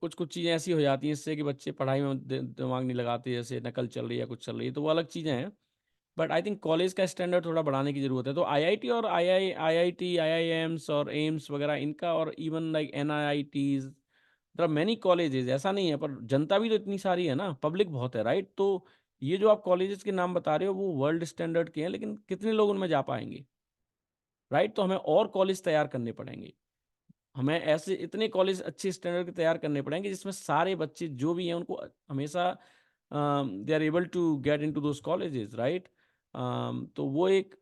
कुछ कुछ चीज़ें ऐसी हो जाती हैं इससे कि बच्चे पढ़ाई में दिमाग नहीं लगाते, जैसे नकल चल रही है, कुछ चल रही है, तो वो अलग चीज़ें हैं। बट आई थिंक कॉलेज का स्टैंडर्ड थोड़ा बढ़ाने की ज़रूरत है। तो आईआईटी और आईआईटी, आईआईएम्स और एम्स वगैरह इनका, और even like NIITs, there are many colleges, ऐसा नहीं है, पर जनता भी तो इतनी सारी है ना, पब्लिक बहुत है, राइट? तो ये जो आप कॉलेजेस के नाम बता रहे हो वो वर्ल्ड स्टैंडर्ड के हैं, लेकिन कितने लोग उनमें जा पाएंगे, राइट? तो हमें और कॉलेज तैयार करने पड़ेंगे। हमें ऐसे इतने कॉलेज अच्छे स्टैंडर्ड के तैयार करने पड़ेंगे जिसमें सारे बच्चे जो भी हैं उनको हमेशा they are able to get into those colleges, right? तो वो एक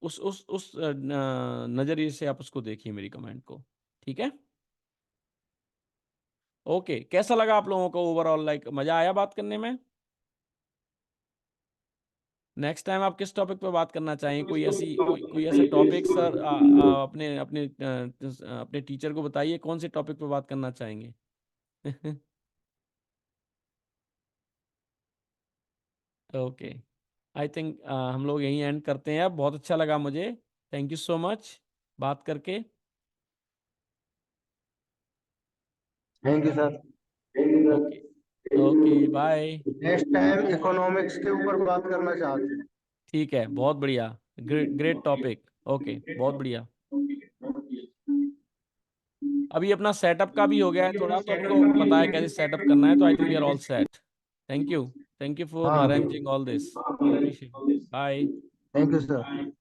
उस नज़रिए से आप उसको देखिए, मेरी कमेंट को, ठीक है? ओके, कैसा लगा आप लोगों को ओवरऑल? लाइक मजा आया बात करने में? नेक्स्ट टाइम आप किस टॉपिक पे बात करना चाहेंगे? कोई ऐसा टॉपिक सर, अपने अपने अपने टीचर को बताइए कौन से टॉपिक पे बात करना चाहेंगे। ओके, आई थिंक हम लोग यहीं एंड करते हैं। अब बहुत अच्छा लगा मुझे, थैंक यू सो मच बात करके। Thank you sir. Okay, okay, bye. Next time economics के ऊपर बात करना चाहते हैं। ठीक है, बहुत बढ़िया, ग्रेट ग्रेट टॉपिक। ओके, बहुत बढ़िया। अभी अपना सेटअप का भी हो गया है थोड़ा, तो हमको पता है कैसे सेटअप करना है, तो I think we are all set. Thank you for हाँ arranging all this, appreciate. Bye. Thank you sir.